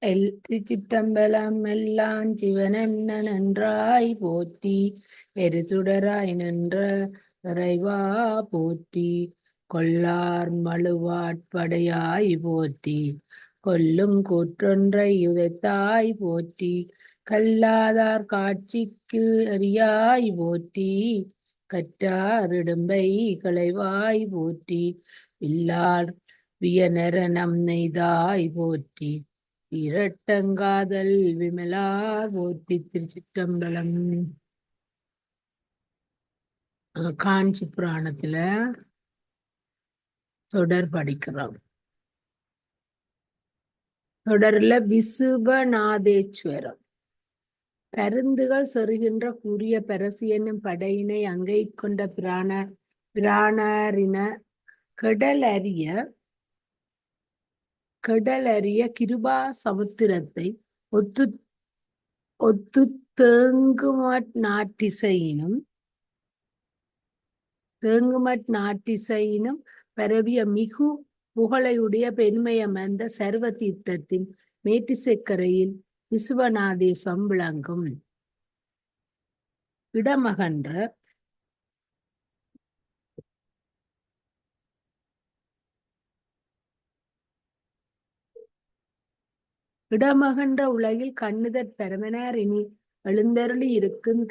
திருச்சிற்றம்பலம் எல்லாம் சிவனென்ன நன்றாய் போற்றி எரிசுடராய் நின்ற இறைவா போற்றி கொல்லார் மழுவாட்படையாய் போற்றி கொல்லும் கூற்றொன்றை உதைத்தாய் போற்றி கல்லாதார் காட்சிக்கு அறியாய் போற்றி கற்றாரிடும்பை களைவாய் போற்றி இல்லார் வியனரணம் நெய்தாய் போற்றி இரட்டங்காதல் விமலா போற்றி. திருச்சிற்றம்பலம். காஞ்சி புராணத்துல தொடர் படிக்கிறோம். தொடர்ல விசுவநாதேஸ்வரம் பருந்துகள் சொருகின்ற கூறிய பரசு என்னும் படையினை அங்கை கொண்ட பிராணரின கெடலறிய கிருபா சமுத்திரத்தை ஒத்து தேங்குமட் நாட்டிசையினும் பரவிய மிகு புகழையுடைய பெருமையமர்ந்த சர்வ தீர்த்தத்தின் மேற்றிசைக்கரையில் விசுவநாதேசம் விளங்கும். இடமகன்ற உலகில் கண்ணுதற் பரமனார் இனி எழுந்தருளி இருக்கும்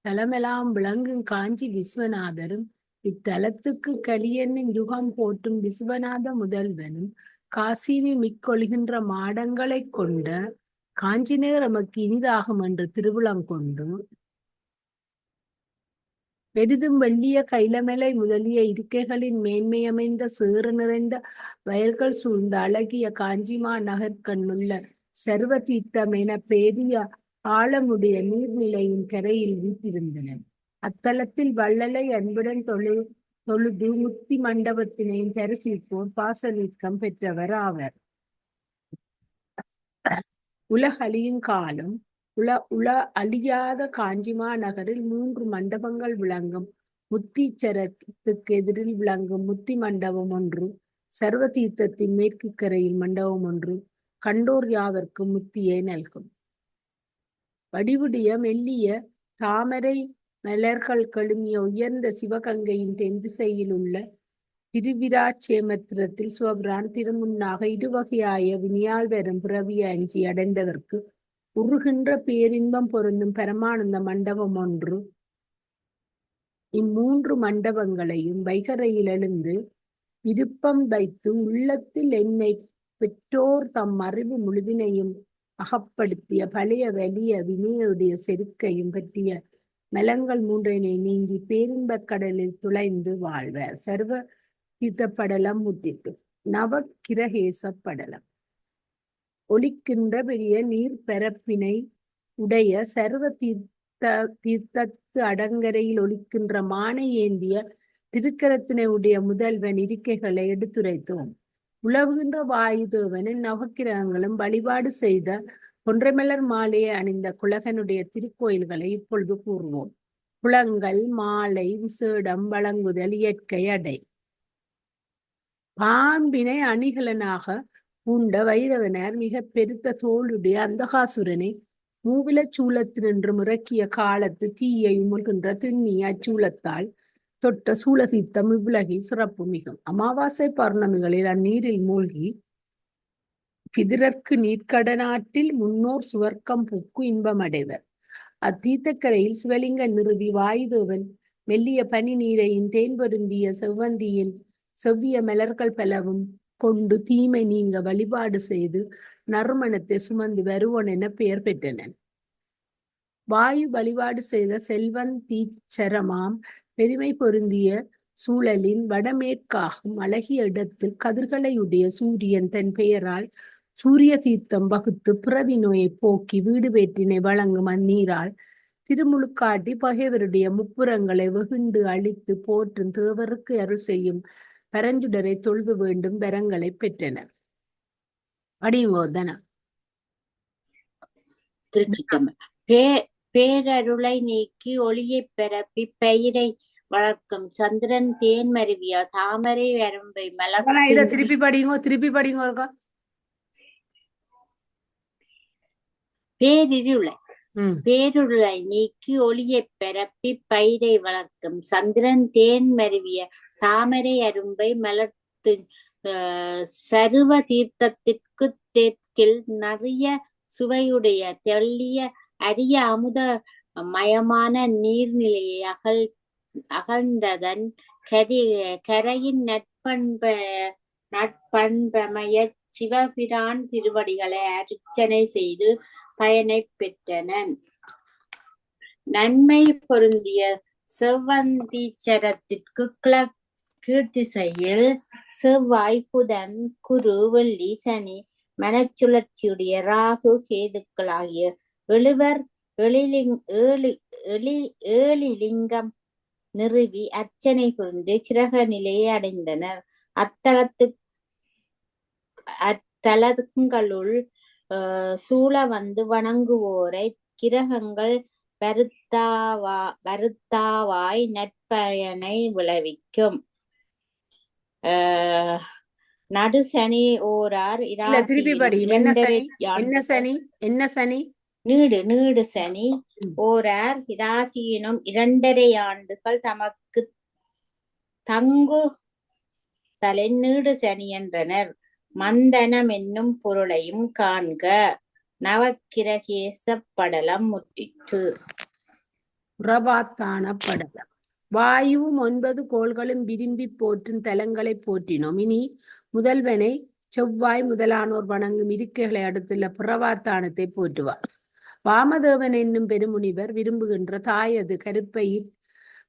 தலமெலாம் விளங்கும் காஞ்சி விஸ்வநாதரும் இத்தலத்துக்கு கலியென்னும் யுகம் போற்றும் விஸ்வநாத முதல்வனும் காசினி மிக்கொழுகின்ற மாடங்களைக் கொண்ட காஞ்சிநேர் எமக்கு இனிதாகும் என்று திருவிழங்கொண்டு பெரிதும் வெள்ளிய கைலமலை முதலிய இருக்கைகளின் மேன்மையமைந்த சேறு நிறைந்த வயல்கள் சூழ்ந்த அழகிய காஞ்சிமா நகர்கண்ணுள்ள சர்வ தீர்த்தம் என பெரிய ஆழமுடைய நீர்நிலையின் கரையில் வீட்டிருந்தன. அத்தலத்தில் வள்ளலை அன்புடன் தொழுது முத்தி மண்டபத்தினையும் தரிசிப்போர் பாசநீக்கம் பெற்றவர் ஆவர். உலகழியும் காலம் உல அழியாத காஞ்சிமா நகரில் 3 மண்டபங்கள் விளங்கும். முத்தீச்சரத்துக்கு எதிரில் விளங்கும் முத்தி மண்டபம் ஒன்று, சர்வ தீர்த்தத்தின் மேற்கு கரையில் மண்டபம் ஒன்று கண்டோர் யாவர்க்கும் முத்தியை நல்கும். வடிவுடைய மெல்லிய தாமரை மலர்கள் கழுமிய உயர்ந்த சிவகங்கையின் தென் திசையில் உள்ள திருவிராட்சேமத்திரத்தில் சிவபிரான் திருமுன்னாக இருவகையாய வினியால் வரும் பிறவிய அஞ்சி அடைந்தவர்க்கு உருகின்ற பேரின்பம் பொருந்தும் பரமானந்த மண்டபம் ஒன்று. 3 மண்டபங்களையும் வைகரையில் எழுந்து விருப்பம் வைத்து உள்ளத்தில் என்னை பெற்றோர் தம் அறிவு முழுதினையும் அகப்படுத்திய பழைய வலிய வினையுடைய செருக்கையும் பற்றிய மலங்கள் 3 நீங்கி பேரின்பக் கடலில் துளைந்து வாழ்வர். சர்வ தீர்த்தப்படலம் முத்திட்டு நவக்கிரகேச படலம் ஒலிக்கின்ற பெரிய நீர் பரப்பினை உடைய சர்வ தீர்த்தத்து அடங்கரையில் ஒலிக்கின்ற மானை ஏந்திய திருக்கரத்தினை உடைய முதல்வன் இருக்கைகளை எடுத்துரைத்தோம். உலவுகின்ற வாயுதேவனின் நவக்கிரகங்களும் வழிபாடு செய்த கொன்றைமலர் மாலையை அணிந்த குலகனுடைய திருக்கோயில்களை இப்பொழுது கூறுவோம். குளங்கள், மாலை, விசேடம் வழங்குதல், இயற்கை அடை. பாம்பினை அணிகலனாக பூண்ட வைரவனார் மிக பெருத்த தோளுடைய அந்தகாசுரனை மூவிலச் சூலத்தினின்று இறக்கிய காலத்து தீயை உமிழ்கின்ற திண்ணிய அச்சூலத்தால் தொட்ட சூலதீர்த்தம் இவ்வுலகில் சிறப்பு மிகும். அமாவாசை பௌர்ணமிகளில் அந்நீரில் மூழ்கி பிதிரற்கு நீர்க்கடனாற்றில் முன்னோர் சுவர்க்கம் புக்கு இன்பம் அடைவர். அத்தீர்த்தக்கரையில் சிவலிங்க நிறுவி வாயுதேவன் மெல்லிய பனி நீரையும் தேன் பொருந்திய செவ்வந்தியின் செவ்விய மலர்கள் பலவும் கொண்டு தீமை நீங்க வழிபாடு செய்து நறுமணத்தை சுமந்து வருவோன் என பெயர் பெற்றனர். வாயு வழிபாடு செய்த செல்வன் தீச்சரமாம் பெருமை பொருந்திய சூழலின் வடமேற்காகும் அழகிய இடத்தில் கதிர்களையுடைய சூரியன் தன் பெயரால் சூரிய தீர்த்தம் வகுத்து பிறவி நோயை போக்கி வீடு வேற்றினை வழங்கும் அந்நீரால் திருமுழுக்காட்டி பகைவருடைய முப்புறங்களை வெகுண்டு அழித்து போற்றும் தேவருக்கு அருள் செய்யும் பரஞ்சுடரை தொழுது வேண்டும் வரங்களை பெற்றனர். அடிங்கோதனம். பேரருளை நீக்கி ஒளியை பரப்பி பெயரை வளர்க்கும் சந்திரன் தேன் மருவிய தாமரை வரம்பை மலர். இதை திருப்பி படிங்கோ இருக்கா. பேரிருளை ம் பேருருளை நீக்கி ஒளியைப் பரப்பி பயிரை வளர்க்கும் சந்திரன் தேன் மருவிய தாமரை அரும்பை மலர்த்து சருவ தீர்த்தத்திற்கு தெற்கில் நிறைய சுவையுடைய தெள்ளிய அரிய அமுத மயமான நீர்நிலையை அகழ்ந்ததன் கரையின் நட்பண்பமய சிவபிரான் திருவடிகளை அர்ச்சனை செய்து பயனை பெற்றனன். நன்மை பொருந்திய செவ்வந்தீச்சரத்திற்கு கிழக்கு திசையில் செவ்வாய், புதன், குரு, வெள்ளி, சனி, மனச்சுழற்சியுடைய ராகு, கேதுக்கள் ஆகிய ஏழிலிங்கம் நிறுவி அர்ச்சனை புரிந்து கிரக நிலையை அடைந்தனர். அத்தலங்களுள் சூழ வந்து வணங்குவோரை கிரகங்கள் வருத்தாவாய் நற்பயனை விளைவிக்கும். நடு சனி ஓரார் நீடு சனி ஓரார் இராசியினும் 2.5 ஆண்டுகள் தமக்கு தங்கு தலை நீடு சனி என்றனர். மந்தனம் என்னும் பொருளையும் காண்க. நவக்கிரகேச படலம் முற்றிற்று. புறவாத்தான படலம். வாயுவும் 9 கோள்களும் விரும்பி போற்றும் தலங்களை போற்றினோம். இனி முதல்வனை செவ்வாய் முதலானோர் வணங்கும் இருக்கைகளை அடுத்துள்ள புறவாத்தானத்தை போற்றுவார். வாமதேவன் என்னும் பெருமுனிவர் விரும்புகின்ற தாயது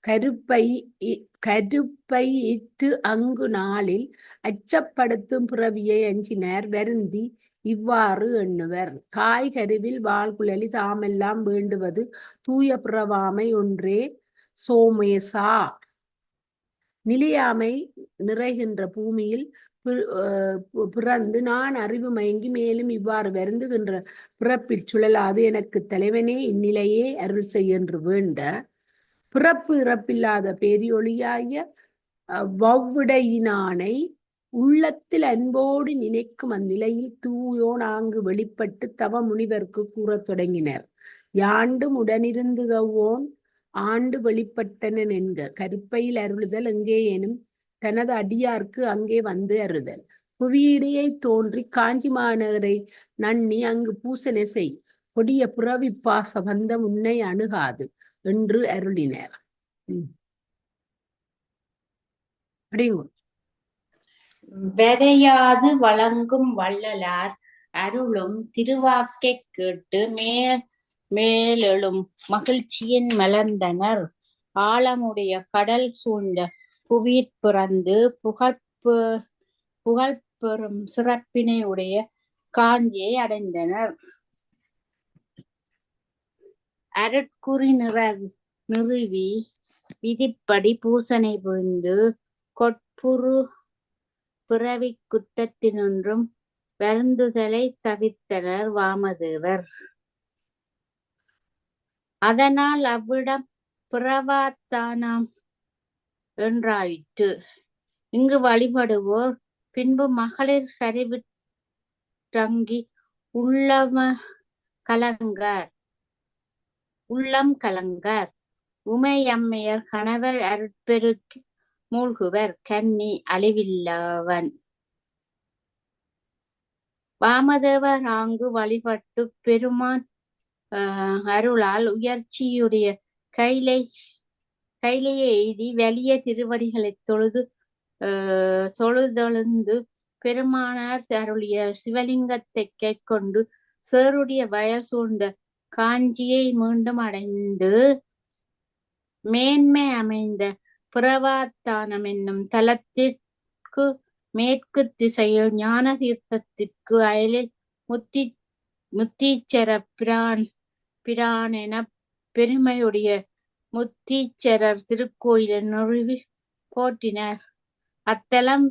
கருப்பையிட்டு அங்கு நாளில் அச்சப்படுத்தும் பிறவியை அஞ்சினார் வருந்தி இவ்வாறு எண்ணுவர். தாய் கருவில் வாழ்குழலி தாமெல்லாம் வேண்டுவது தூய பிறவாமை ஒன்றே சோமேசா. நிலையாமை நிறைகின்ற பூமியில் பிறந்து நான் அறிவு மயங்கி மேலும் இவ்வாறு வருந்துகின்ற பிறப்பில் சுழலாது எனக்கு தலைவனே இந்நிலையே அருள் செய்ய என்று வேண்ட பிறப்பு இறப்பில்லாத பேரிொளியாகிய வவ்விடையினானை உள்ளத்தில் அன்போடு நினைக்கும் அந்நிலையில் தூயோன் ஆங்கு வெளிப்பட்டு தவ முனிவருக்கு கூறத் தொடங்கினர். யாண்டும் உடனிருந்து கவ்வோன் ஆண்டு வெளிப்பட்டனன் என்க. கருப்பையில் அருளுதல் எங்கேயேனும் தனது அடியார்க்கு அங்கே வந்து அருதல். புவியிடையை தோன்றி காஞ்சி மாநகரை நன்னி அங்கு பூசனை செய். கொடிய புறவி பாச பந்தம் உன்னை அணுகாது என்று அருளினர். வரையாது வழங்கும் வள்ளலார் அருளும் திருவாக்கை கேட்டு மேலெழும் மகிழ்ச்சியின் மலர்ந்தனர். ஆழமுடைய கடல் சூழ்ந்த புவியிற் பிறந்து புகழ்பெறும் சிறப்பினை உடைய காஞ்சியை அடைந்தனர். அருட்குறி நிறுவி விதிப்படி பூசனை புரிந்து கொட்புறு பிறவி குற்றத்தினின்றும் வருந்துதலை தவிர்த்தனர் வாமதேவர். அதனால் அவ்விடம் பிறவாத்தானம் என்றாயிற்று. இங்கு வழிபடுவோர் பின்பு மகளிர் கருவிற்றங்கி உள்ளம் கலங்கார். உமையம்மையர் கணவர் அருட்பெருக்கு மூழ்குவர். கன்னி அழிவில்லவன். வாமதேவர் ஆங்கு வழிபட்டு பெருமான் அருளால் உயர்ச்சியுடைய கைலையை எய்தி வலிய திருவடிகளை தொழுதெழுந்து பெருமானார் அருளிய சிவலிங்கத்தை கைக்கொண்டு சேருடைய வயல் சூழ்ந்த காஞ்சியை மீண்டும் அடைந்து மேன்மை அமைந்த புறவாத்தானம் என்னும் தலத்திற்கு மேற்கு திசையில் ஞான தீர்த்தத்திற்கு அயலில் முத்தீச்சர பிரான் என பெருமையுடைய முத்தீச்சரர் திருக்கோயிலை நிறுவி போற்றினர். அத்தலம்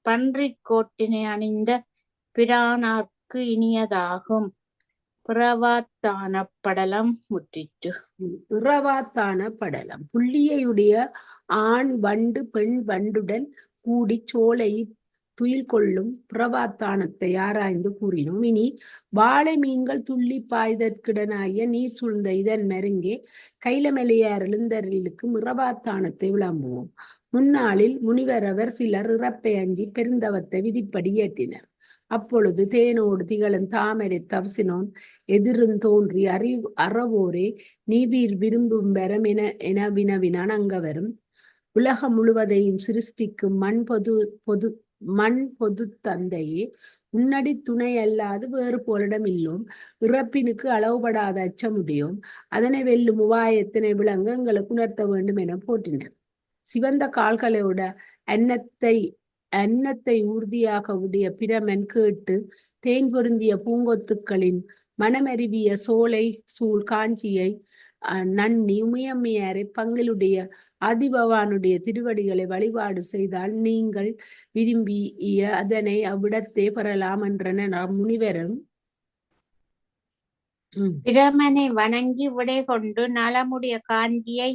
பன்றிக் கோட்டினை அணிந்த பிரானார்க்கு இனியதாகும். புறவாத்தான படலம் முற்றிற்று. புறவாத்தான படலம். புள்ளியையுடைய ஆண் வண்டு பெண் வண்டுடன் கூடி சோலை துயில் கொள்ளும் பிரவாத்தானத்தை ஆராய்ந்து கூறினோம். இனி வாழை மீன்கள் துள்ளி பாய்தற்கிடனாய நீர் சூழ்ந்த இதன் மருங்கே கைலமலையார் எழுந்தருளுக்கு மிரவாத்தானத்தை விளம்புவோம். முன்னாளில் முனிவரவர் சிலர் இறப்பை அஞ்சி பெருந்தவத்தை விதிப்படி ஏற்றினர். அப்பொழுது தேனோடு திகழும் தாமரை தவசினோன் எதிரும் தோன்றி அறவோரே நீவீர் விரும்பும் வரம் என வினவினான். அங்கவரும் உலகம் முழுவதையும் சிருஷ்டிக்கும் மண் பொது தந்தையே, உன்னடி துணை அல்லாது வேறு போலிடம் இல்லோம். இறப்பினுக்கு அளவுபடாத அச்சமுடையோம். அதனை வெல்லும் உபாயத்தினை விளங்க எங்களுக்கு உணர்த்த வேண்டும் என போற்றினர். சிவந்த கால்களோட அன்னத்தை உறுதியாக உடைய பிரமன் கேட்டு தேன் பொருந்திய பூங்கொத்துக்களின் மனமறிவிய சோலை சூழ் காஞ்சியை நன்னி உமையம்மையாரை பங்களுடைய ஆதிபவானுடைய திருவடிகளை வழிபாடு செய்தால் நீங்கள் விரும்பிய அதனை அவ்விடத்தே பெறலாம் என்றனர். முனிவரும் பிரமனை வணங்கி விடை கொண்டு நலமுடைய காஞ்சியை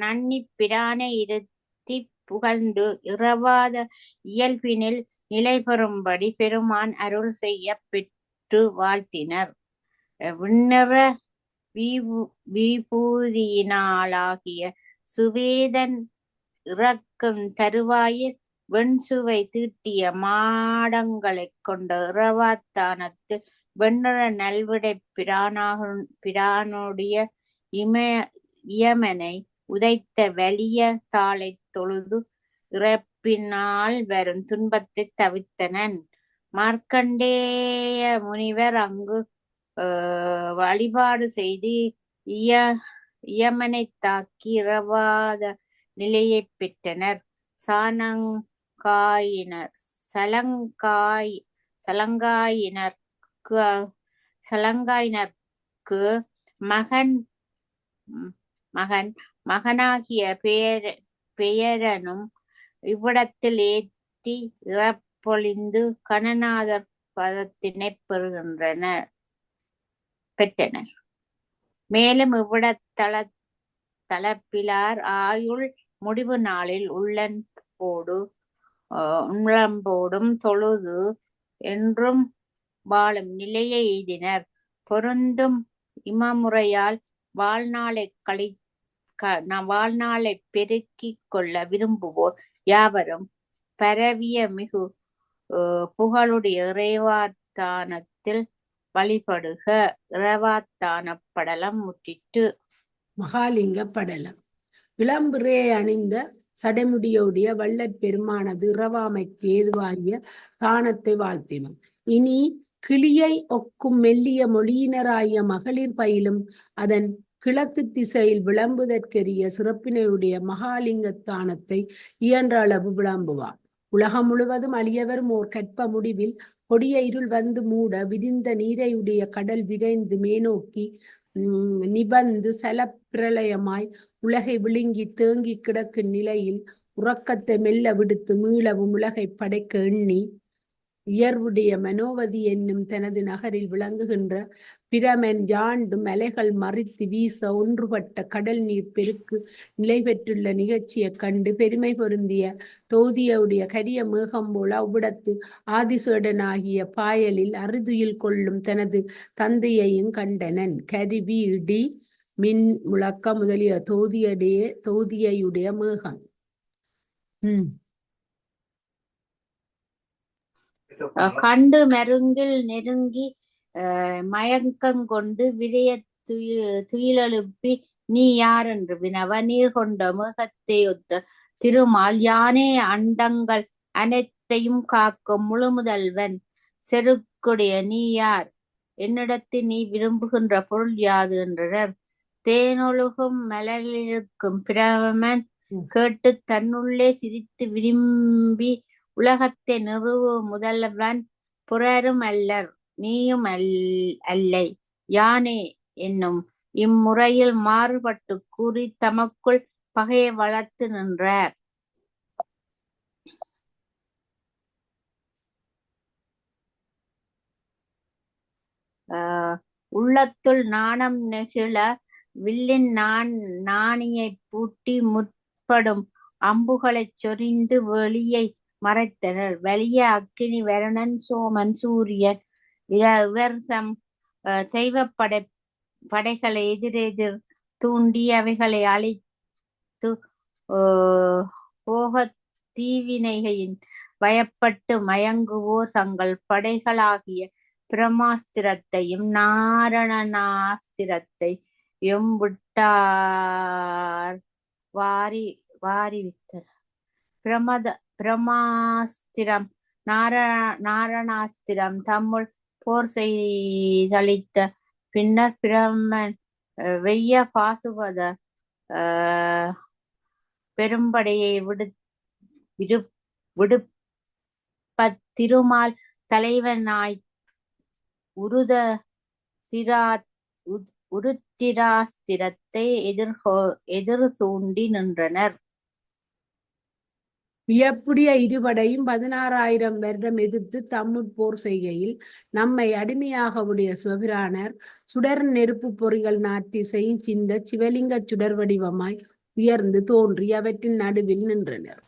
நன்னி பிரானை இருத்தி புகழ்ந்து இரவாத இயல்பினில் நிலை பெறும்படி பெருமான் அருள் செய்ய பெற்று வாழ்த்தினர். விண்ணற விபூதியினாலாகிய சுவேதன் இறக்கும் தருவாயில் வெண்சுவை தீட்டிய மாடங்களை கொண்ட இரவாத்தானத்தில் வெண்ணற நல்விடை பிரானுடைய இயமனை உதைத்த வலிய தாளை தொழுது இறப்பினால் வரும் துன்பத்தை தவிர்த்தனன். மார்க்கண்டேய முனிவர் அங்கு வழிபாடு செய்து இயமனை தாக்கி இரவாத நிலையை பெற்றனர். சலங்காயினர்க்கு மகனாகிய பெயரனும் இவ்விடத்தில் ஏத்தி இறப்பொழிந்து கணநாதர் பதத்தினை பெற்றனர். மேலும் இவ்விடத்தளப்பிலார் ஆயுள் முடிவு நாளில் உள்ளம்போடும் தொழுது என்றும் வாழும் நிலையை எய்தினர். பொருந்தும் இமமுறையால் வாழ்நாளை பெருக்கிக் கொள்ள விரும்புவோர் யாவரும் பரவிய மிகு புகழுடைய இறைவாத்தானத்தில் வழிபடுக. இறைவாத்தான படலம் முற்றிட்டு. மகாலிங்க படலம். இளம்பிறையை அணிந்த சடைமுடியோடைய வள்ளற் பெருமானது இரவாமைக்கு ஏதுவாகிய தானத்தை வாழ்த்தினோம். இனி கிளியை ஒக்கும் மெல்லிய மொழியினராகிய மகளிர் பயிலும் அதன் கிழக்கு திசையில் விளம்புதற்கரிய சிறப்பினையுடைய மகாலிங்கத்தானத்தை இயன்ற அளவு விளம்புவார். உலகம் முழுவதும் அழியவரும் ஓர் கற்ப முடிவில் கொடிய இருள் வந்து மூட விரிந்த நீரையுடைய கடல் விரைந்து மேனோக்கி நிபந்து சலப்பிரளயமாய் உலகை விழுங்கி தேங்கி கிடக்கும் நிலையில் உறக்கத்தை மெல்ல விடுத்து மீளவும் உலகை படைக்க எண்ணி உயர்வுடைய மனோவதி என்னும் தனது நகரில் விளங்குகின்ற பிரமன் யாண்டும் அலைகள் மறித்து வீச ஒன்றுபட்ட கடல் நீர் பெருக்கு நிலை பெற்றுள்ள நிகழ்ச்சியைக் கண்டு பெருமை பொருந்திய தோதியுடைய கரிய மேகம் போல அவ்விடத்து ஆதிசேடனாகிய பாயலில் அறுதுயில் கொள்ளும் தனது தந்தையையும் கண்டனன். கருவி இடி மின் முழக்க முதலிய தோதியுடைய மேகம். கண்டு மருங்கில் நெருங்கி மயக்கங்கொண்டு விரைய துயிலெழுப்பி நீ யார் என்று வினவ நீர் கொண்ட மேகத்தை ஒத்த திருமால் யானே அண்டங்கள் அனைத்தையும் காக்கும் முழுமுதல்வன் செருக்குடைய நீ யார், என்னிடத்தில் நீ விரும்புகின்ற பொருள் யாது என்றனர். தேனொழுகும் மலரிலிருக்கும் பிரமன் கேட்டு தன்னுள்ளே சிரித்து விரும்பி உலகத்தை நிறுவு முதல்வன் புறரும் அல்லர் நீயும் அல்லை யானே என்னும் இம்முறையில் மாறுபட்டு கூறி தமக்குள் பகையை வளர்த்து நின்றார். உள்ளத்துள் நாணம் நெகிழ வில்லின் நாணியை பூட்டி முற்படும் அம்புகளைச் சொரிந்து வெளியை மறைத்தனர். வலிய அக்கினி வருணன் சோமன் சூரியன் இவர் தம் தெய்வ படைகளை எதிரெதிர் தூண்டி அவைகளை அழித்து போக தீவினைகையின் பயப்பட்டு மயங்குவோர் தங்கள் படைகளாகிய பிரமாஸ்திரத்தையும் நாரணாஸ்திரத்தையும் விட்டார் வாரிவித்தர். பிரமாஸ்திரம் நாரணாஸ்திரம் தம்முள் போர் செய்தளித்த பின்னர் பிரமன் வெய்ய பாசுபத பெரும்படையை விடுப்பத்திருமால் தலைவனாய் உருத்திராஸ்திரத்தை எதிர் சூண்டி நின்றனர். வியப்புடைய இருபடையும் 16,000 வருடம் எதிர்த்து தம்முட் போர் செய்கையில் நம்மை அடிமையாக உடைய சிவபிரானர் சுடர் நெருப்பு பொறிகள் நாட்டி சிந்த சிவலிங்க சுடர் வடிவமாய் உயர்ந்து தோன்றி அவற்றின் நடுவில் நின்றனர்.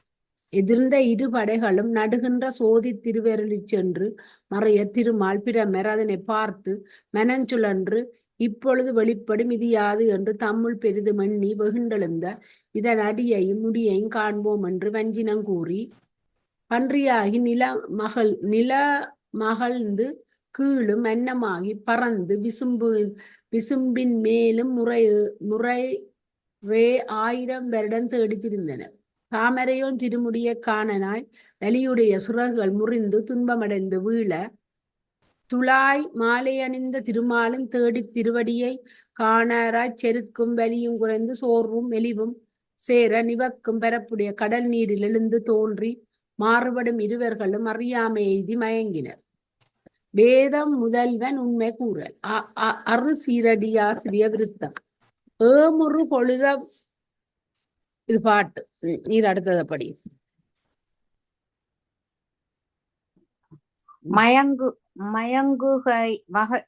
எதிர்ந்த இரு படைகளும் நடுகின்ற சோதி திருவருளிச் சென்று மறைய திருமால் பிரமர் அதனை பார்த்து மனஞ்சுழன்று இப்பொழுது வெளிப்படும் இது யாது என்று தம்முள் பெரிதும் எண்ணி வெகுண்டெழுந்த இதன் அடியையும் முடியையும் காண்போம் என்று வஞ்சினம் கூறி பன்றியாகி நில மகழ்ந்து கீழும் அன்னமாகி பறந்து விசும்பின் மேலும் முறை 1000 வருடம் தேடி திரிந்தனர். தாமரையோன் திருமுடிய காணனாய் வலியுடைய சிறகுகள் முறிந்து துன்பமடைந்து வீழ துளாய் மாலை அணிந்த திருமாலும் தேடி திருவடியை காணாராய்ச் செருக்கும் வலியும் குறைந்து சோர்வும் மெலிவும் சேர நிவக்கும் பரப்புடைய கடல் நீரில் எழுந்து தோன்றி மாறுபடும் இருவர்களும் அறியாமை எய்தி மயங்கினர். வேதம் முதல்வன் உண்மை கூறல் அரு சீரடியாசிரிய விருத்தம் ஏமுறு பொழுத இது பாட்டு. நீர் அடுத்ததப்படி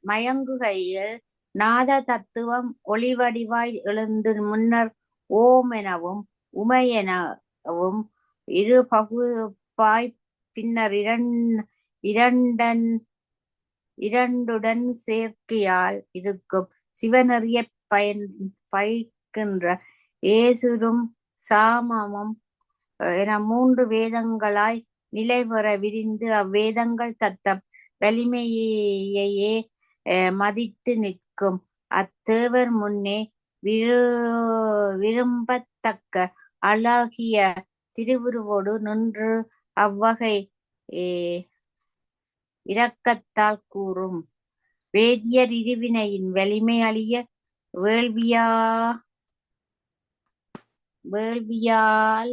மயங்குகையில் நாத தத்துவம் ஒளிவடிவாய் எழுந்து முன்னர் ஓம் எனவும் உமை எனவும் இரு பகுப்பாய் பின்னர் இரண்டுடன் சேர்க்கையால் இருக்கும் சிவநெறிய பயக்கின்ற ஏசுரும் சாமமும் என 3 வேதங்களாய் நிலைபெற விரிந்து அவ்வேதங்கள் தத்தம் வலிமையையே மதித்து நிற்கும் அத்தேவர் முன்னே விரும்பத்தக்க அழகிய திருவுருவோடு நின்று அவ்வகை இரக்கத்தால் கூறும் வேதியர் இருவினையின் வலிமை அழிய வேள்வியால்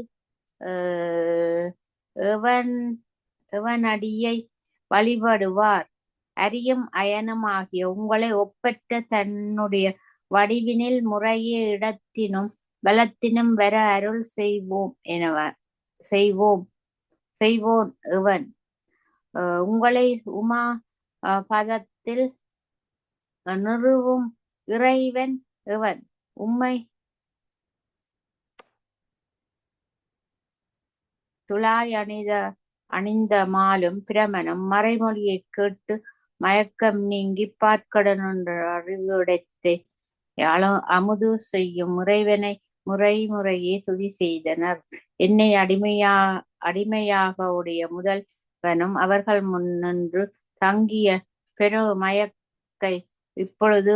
எவனடியை வழிபடுவார் அரியும் அயனும் ஆகிய உங்களை ஒப்பற்ற தன்னுடைய வடிவினில் முறையே இடத்தினும் பலத்தினும் வர அருள் செய்வோன் எவன் உங்களை உமா பதத்தில் நிறுவும் இறைவன் எவன் உம்மை துளாய் அணிந்த மாலும் பிரமனும் மறைமொழியை கேட்டு மயக்கம் நீங்கி பார்க்கடனென்ற அறிவுடைத்தை அமுது செய்யும் இறைவனை முறையே துதி செய்தனர். என்னை அடிமையாக உடைய முதல்வனும் அவர்கள் முன்னின்று தங்கிய பெரு மயக்கை இப்பொழுது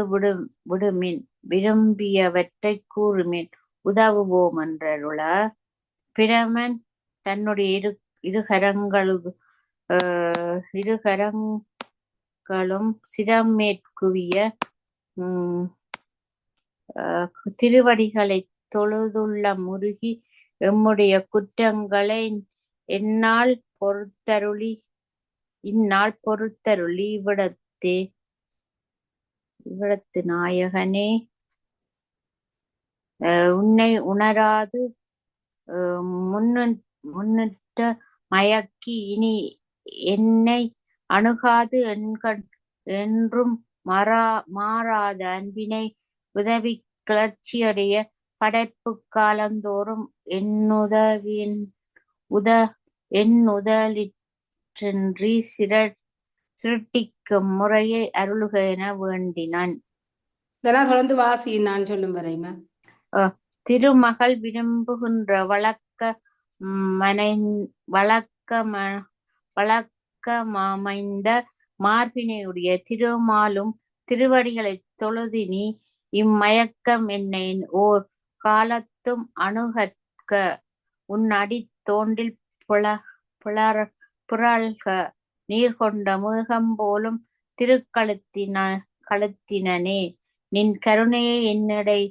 விடுமின் விரும்பியவற்றை கூறுமின் உதவுவோம் என்றருள பிரமன் தன்னுடைய இருகரங்களும் சிரமேற்குவிய திருவடிகளை தொழுதுள்ள முருகி எம்முடைய குற்றங்களை இந்நாள் பொறுத்தருளி இவ்விடத்து நாயகனே உன்னை உணராது முன்னிட்ட மயக்கி இனி என்னை அணுகாது என்றும் மாறாத அன்பினை உதவி கிளர்ச்சியடைய படைப்பு காலந்தோறும் என்னுதவின் என் உதலிற்றன்றி சிரட்டிக்கும் முறையை அருளுக என வேண்டினான். இதெல்லாம் தொடர்ந்து வாசி நான் சொல்லும் வரையுமா. திருமகள் விரும்புகின்ற வழக்கமமைந்த மார்பினையுடைய திருமாலும் திருவடிகளைத் தொழுதினி இம்மயக்கம் என்னை ஓர் காலத்தும் அணுகற்க உன் அடித் தோண்டில் புரள்க நீர் கொண்ட மேகம் போலும் கழுத்தினனே நின் கருணையை என்னடை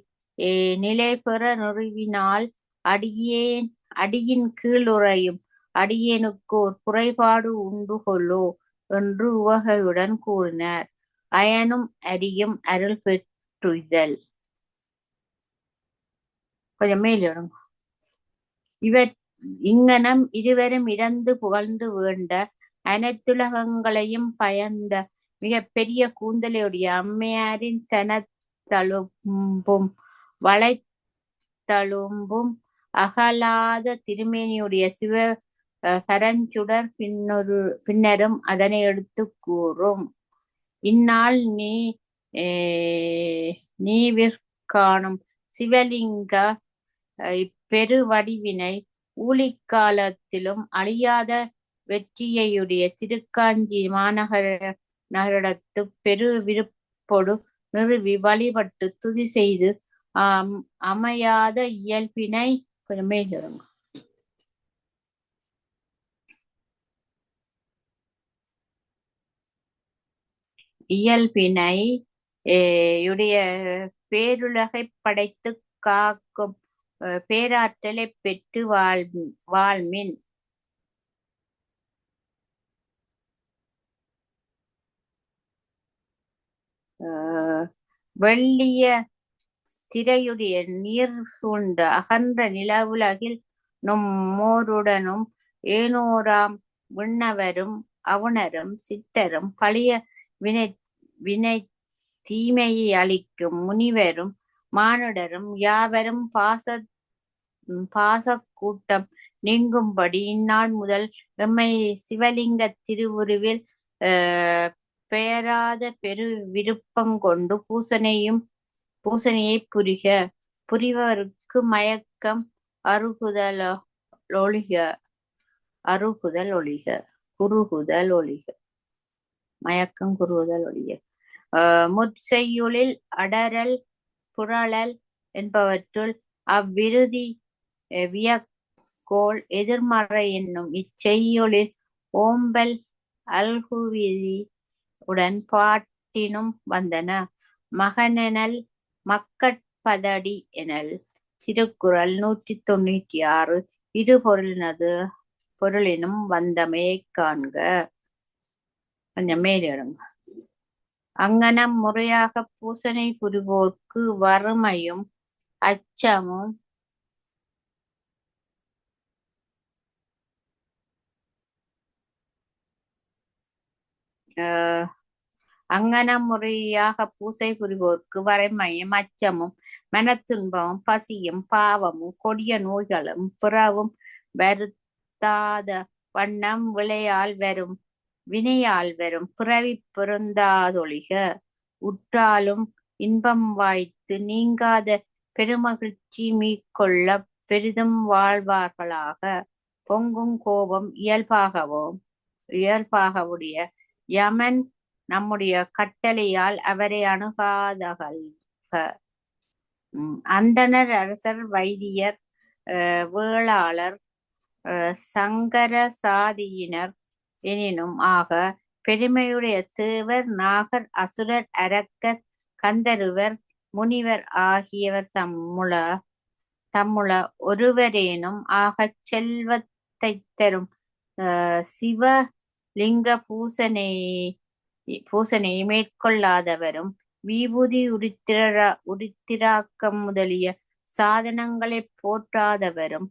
நிலை பெற நிறுவினால் அடியின் கீழுறையும் அடியேனுக்கோர் குறைபாடு உண்டு கொள்ளோ என்று உவகையுடன் கூறினார். அயனும் அரியும் அருள் பெற்றுதல். கொஞ்சம் மேலும் இங்கனம் இருவரும் இறந்து புகழ்ந்து வேண்ட அனைத்துலகங்களையும் பயந்த மிக பெரிய கூந்தலையுடைய அம்மையாரின் தனத்தழும்பும் வளைத்தழும்பும் அகலாத திருமேனியுடைய சிவ பரஞ்சுடர் பின்னரும் அதனை எடுத்து கூறும். இந்நாள் நீவிற்காணும் சிவலிங்க இப்பெருவடிவினை ஊழிக்காலத்திலும் அழியாத வெற்றியையுடைய திருக்காஞ்சி மாநகரிடத்து பெரு விருப்பொடு நிறுவி வழிபட்டு துதி செய்து அமையாத இயல்பினை கொஞ்சமே சொல்லுங்க. இயல்பினை உடைய பேருலகை படைத்து காக்கும் பேராற்றலை பெற்று வாழ்மின். வெள்ளிய திரையுடைய நீர் சூழ்ந்த அகன்ற நிலவுலகில் மோருடனும் ஏனோராம் விண்ணவரும் அவுணரும் சித்தரும் பழைய வினை தீமையை அளிக்கும் முனிவரும் மானுடரும் யாவரும் பாச கூட்டம் நீங்கும்படி இந்நாள் முதல் எம்மை சிவலிங்க திருவுருவில் பெயராத பெரு விருப்பங்கொண்டு பூசனையை புரிவருக்கு மயக்கம் குறுகுதல் ஒழிக மயக்கம் குறுகுதல் ஒழிக. முற்செய்யுளில் அடரல் புரளல் என்பவற்றுள் அவ்விருதி வியக்கோள் எதிர்மறை என்னும் இச்செய்யுளில் ஓம்பல் அல்குவிதி உடன் பாட்டினும் வந்தன. மகனெனல் மக்கட்பதடி எனல் திருக்குறள் 196 இரு பொருளினும் வந்தமையை காண்க. கொஞ்சம் மேலிடுங்க. அங்கனம் முறையாக பூசனை புரிவோர்க்கு வறுமையும் அச்சமும் பூசை புரிவோர்க்கு வறுமையும் அச்சமும் மனத்துன்பமும் பசியும் பாவமும் கொடிய நோய்களும் பிறவும் வருத்தாத வண்ணம் வினையால் வரும் பிறவி பொருந்தாதொழிக. உற்றாலும் இன்பம் வாய்த்து நீங்காத பெருமகிழ்ச்சி மீட்கொள்ள பெரிதும் வாழ்வார்களாக. பொங்கும் கோபம் இயல்பாகவுடைய யமன் நம்முடைய கட்டளையால் அவரை அணுகாதகல்க. அந்தணர் அரசர் வைத்தியர் வேளாளர் சங்கர சாதியினர் எனினும் ஆக பெருமையுடைய தேவர் நாகர் அசுரர் அரக்கர் கந்தருவர் முனிவர் ஆகியவர் தம்முள ஒருவரேனும் ஆகச் செல்வத்தை தரும் சிவலிங்க பூசனையை மேற்கொள்ளாதவரும் விபூதி உருத்திராக்கம் முதலிய சாதனங்களை போற்றாதவரும்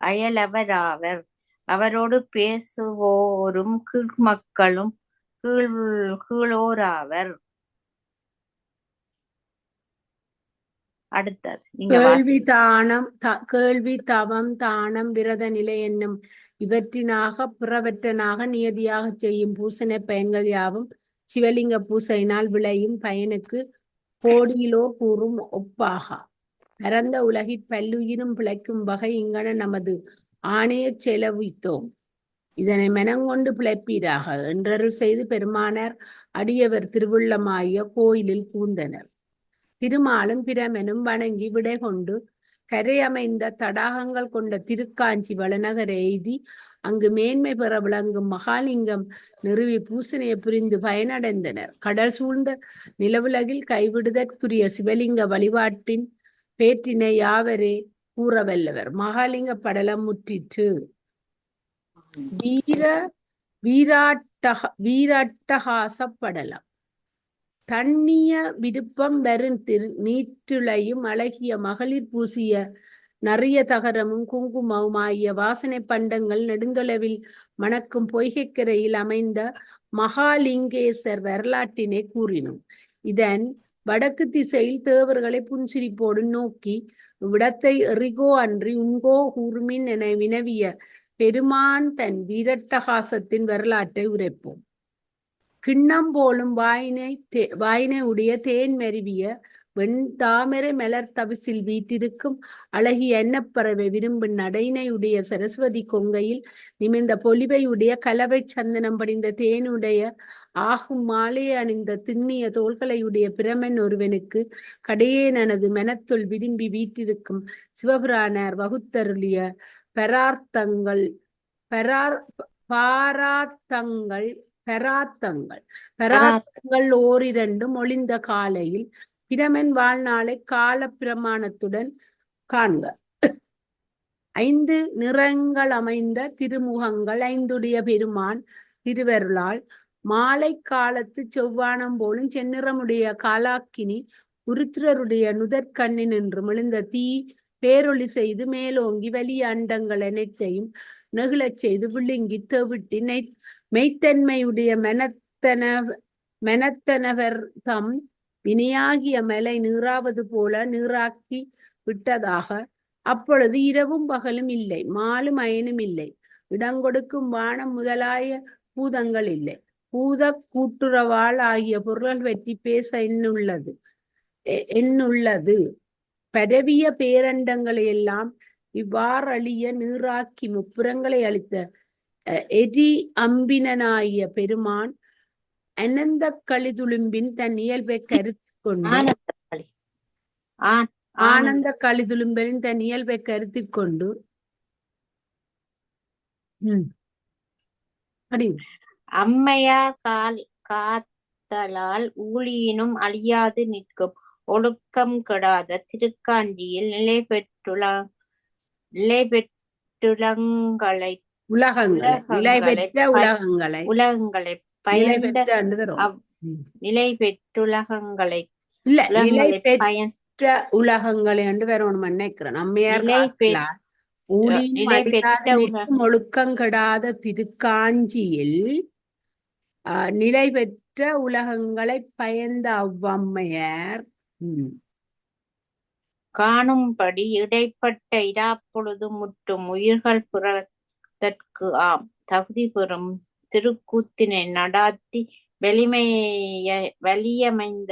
அயலவராவர். அவரோடு பேசுவோரும் கீழ்மக்களும் கீழோராவர். அடுத்தது நீங்க வாசி. கேள்வி தவம் தானம் விரத நிலை என்னும் இவற்றினாக பிறவற்றனாக நியதியாகச் செய்யும் பூசனை பயன்கள் யாவும் சிவலிங்க பூசையினால் விளையும் பயனுக்கு கோடியிலோ கூறும் ஒப்பாகா. பரந்த உலகிற் பல்லுயிரும் பிழைக்கும் வகை இங்கன நமது ஆணையச் செலவித்தோம். இதனை மனங்கொண்டு பிழைப்பீராக என்றருள் செய்து பெருமானார் அடியவர் திருவுள்ளமாகிய கோயிலில் பூந்தனர். திருமாலும் பிரமனும் வணங்கி விடை கொண்டு கரையமைந்த தடாகங்கள் கொண்ட திருக்காஞ்சி வளநகர எய்தி அங்கு மேன்மை பெற விளங்கும் மகாலிங்கம் நிறுவி பூசனையை புரிந்து பயனடைந்தனர். கடல் சூழ்ந்த நிலவுலகில் கைவிடுதற்குரிய சிவலிங்க வழிபாட்டின் பேற்றினை யாவரே கூறவல்லவர். மகாலிங்க படலம் முற்றிற்று. வீராட்டகாச படலம். தண்ணிய விருப்பம் வரும் நீற்றுளையும் அழகிய மகளிர் பூசிய நறிய தகரமும் குங்குமவும் ஆகிய வாசனை பண்டங்கள் நெடுந்தொலைவில் மணக்கும் பொய்கைக்கரையில் அமைந்த மகாலிங்கேசர் வரலாற்றினை கூறினோம். இதன் வடக்கு திசையில் தேவர்களை புன்சிரிப்போடு நோக்கி இவ்விடத்தை எறிகோ அன்றி உங்கோ கூர்மின் என வினவிய பெருமான் தன் வீரட்டகாசத்தின் வரலாற்றை உரைப்போம். கிண்ணம் போலும் வாயினை உடைய தேன் மருவிய வெண் தாமரை மலர் தவிசில் வீட்டிருக்கும் அழகிய எண்ணப்பறவை விரும்பும் நடையினையுடைய சரஸ்வதி கொங்கையில் நிமிர்ந்த பொலிவையுடைய கலவை சந்தனம் படிந்த தேனுடைய ஆகும் மாலையை அணிந்த திண்ணிய தோள்களையுடைய பிரமன் ஒருவனுக்கு கடையேனது மனத்துள் விரும்பி வீட்டிருக்கும் சிவபிரானார் வகுத்தருளிய பராத்தங்கள் ஓரிரண்டும் ஒளிந்த காலையில் பிரமன் வாழ்நாளை கால பிரமாணத்துடன் காண்க. 5 நிறங்கள் அமைந்த திருமுகங்கள் ஐந்துடைய பெருமான் திருவருளால் மாலை காலத்து செவ்வானம் போலும் செந்நிறமுடைய காலாக்கினி உருத்திரருடைய நுதற்கண்ணின் என்று மிழுந்த தீ பேரொளி செய்து மேலோங்கி வலிய அண்டங்கள் அனைத்தையும் நெகிழச் செய்து விழுங்கி தெவிட்டி மெய்த்தன்மையுடைய மெனத்தனவர் தம் வினையாகிய மலை நீராவது போல நீராக்கி விட்டதாக. அப்பொழுது இரவும் பகலும் இல்லை, மாலும் அயனும் இல்லை, இடங்கொடுக்கும் வானம் முதலாய பூதங்கள் இல்லை. பூத கூட்டுறவாள் ஆகிய பொருள்கள் பற்றி பேச என்னுள்ளது. பரவிய பேரண்டங்களை எல்லாம் இவ்வாறழிய நீராக்கி முப்புறங்களை அளித்த எரி அம்பினாகிய பெருமான் அனந்த களிதுளும்பின் தன் இயல்பை கருத்தில் கொண்டு ஆனந்த களிதுளும்பின் தன் இயல்பை கருத்தில் கொண்டு அம்மையார் காத்தலால் ஊழியினும் அழியாது நிற்கும் ஒழுக்கம் கெடாத திருக்காஞ்சியில் நிலை ஒழுக்கங்கெடாத திருக்காஞ்சியில் நிலை பெற்ற உலகங்களை பயந்த அவ்வம்மையார் காணும்படி இடைப்பட்ட இராப்பொழுது முற்றும் உயிர்கள் பிறதற்கு ஆம் தகுதி பெறும் திருக்கூத்தினை நடாத்தி வலியமைந்த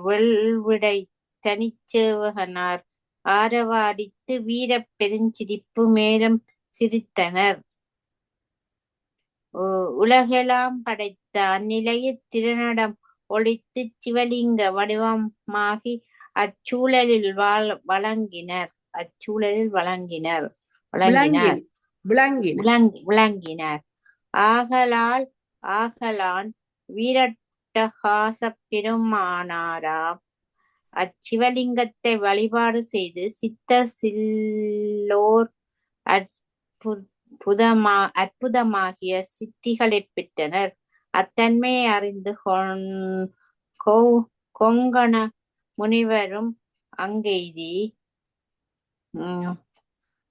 வெள்விடை தனிச்சேவகனார் ஆரவாடித்து வீரப் பெருஞ்சிரிப்பு மேலும் சிரித்தனர். உலகெல்லாம் படைத்த அந்நிலையில் திருநடம் ஒழித்து சிவலிங்க வடிவமாகி அச்சூழலில் விளங்கினர். ஆகலான் வீரட்டகாச பெருமானாராம் அச்சிவலிங்கத்தை வழிபாடு செய்து சித்த சில்லோர் அற்புதமாகிய சித்திகளை பெற்றனர். அத்தன்மையை அறிந்து கொங்கண முனிவரும் அங்கெய்தி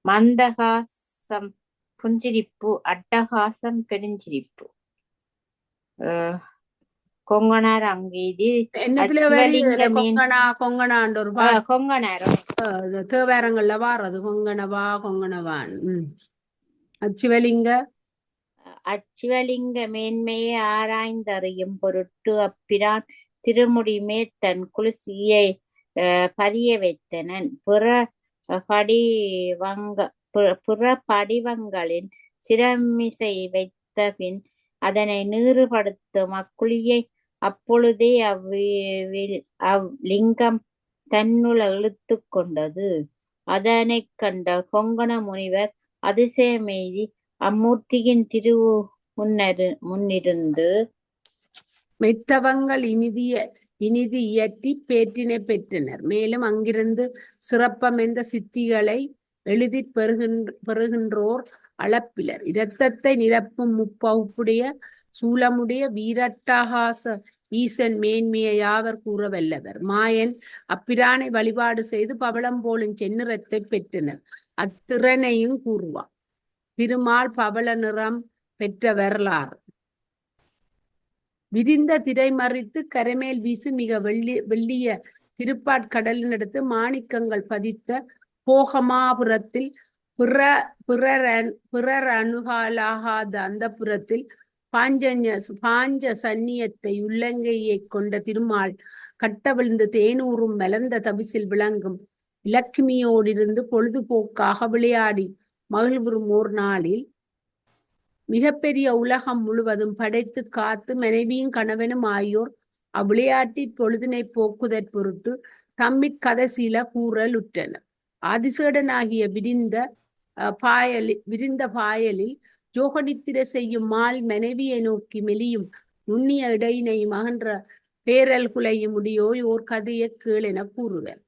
மந்தகாசம் புஞ்சிரிப்பு அட்டகாசம் பெருஞ்சிரிப்பு கொங்கணார் அங்கீதி என்னத்துல அச்சிவலிங்க வருது மீன் கொங்கணான்ற ஒரு பாட்டு கொங்கணார் தேவாரங்கள்ல வாரது கொங்கணவா கொங்கணவான். அச்சிவலிங்க அச்சிவலிங்க மேன்மையை ஆராய்ந்தறியும் பொருட்டு அப்பிரான் திருமுடி மேற் தன் குளிசியை பதிய வைத்தனன். பிற படிவங்களின் சிரமிசை வைத்த பின் அதனை நீறுபடுத்தும் அக்குழியை அப்பொழுதே அவ்லிங்கம் தன்னுள் இழுத்து கொண்டது. அதனைக் கண்ட கொங்கண முனிவர் அதிசயமெய்தி அம்மூர்த்தியின் முன்னிருந்து மெத்தவங்கள் இனிது இயற்றி பேற்றினை பெற்றனர். மேலும் அங்கிருந்து சிறப்பமைந்த சித்திகளை எளிதிற் பெறுகின்றோர் அளப்பிலர். இரத்தத்தை நிரப்பும் முப்பகுப்புடைய சூலமுடைய வீரட்டகாச ஈசன் மேன்மையை யாவர் கூற வல்லவர். மாயன் அப்பிரானை வழிபாடு செய்து பவளம் போலும் செந்நிறத்தை பெற்றனர். அத்திறனையும் கூறுவான். திருமால் பவள நிறம் பெற்ற வரலாறு. விரிந்த திரை மறித்து கரைமேல் வீசு மிக வெள்ளிய திருப்பாற்கடலினடுத்து மாணிக்கங்கள் பதித்த போகமாபுரத்தில் பிறர் அணுகாலாகாத அந்த புறத்தில் பாஞ்ச சன்னியத்தை உள்ளங்கையை கொண்ட திருமால் கட்டவிழ்ந்து தேனூரும் மலர்ந்த தவிசில் விளங்கும் இலக்குமியோடிருந்து பொழுதுபோக்காக விளையாடி மகிழ்வுறும் ஓர் நாளில் மிகப்பெரிய உலகம் முழுவதும் படைத்து காத்து மனைவியும் கணவனும் ஆகியோர் அவ்விளையாட்டிற் பொழுதினை போக்குதற் பொருட்டு தம்மிற் கதைசில கூறல் உற்றனர். ஆதிசேடனாகிய விரிந்த பாயலில் ஜோகனித்திரை செய்யும் மால் மனைவியை நோக்கி மெலியும் நுண்ணிய இடையினையும் அகன்ற பேரல்குலையும் உடையோய் ஓர் கதையை கேள் என கூறுவர்.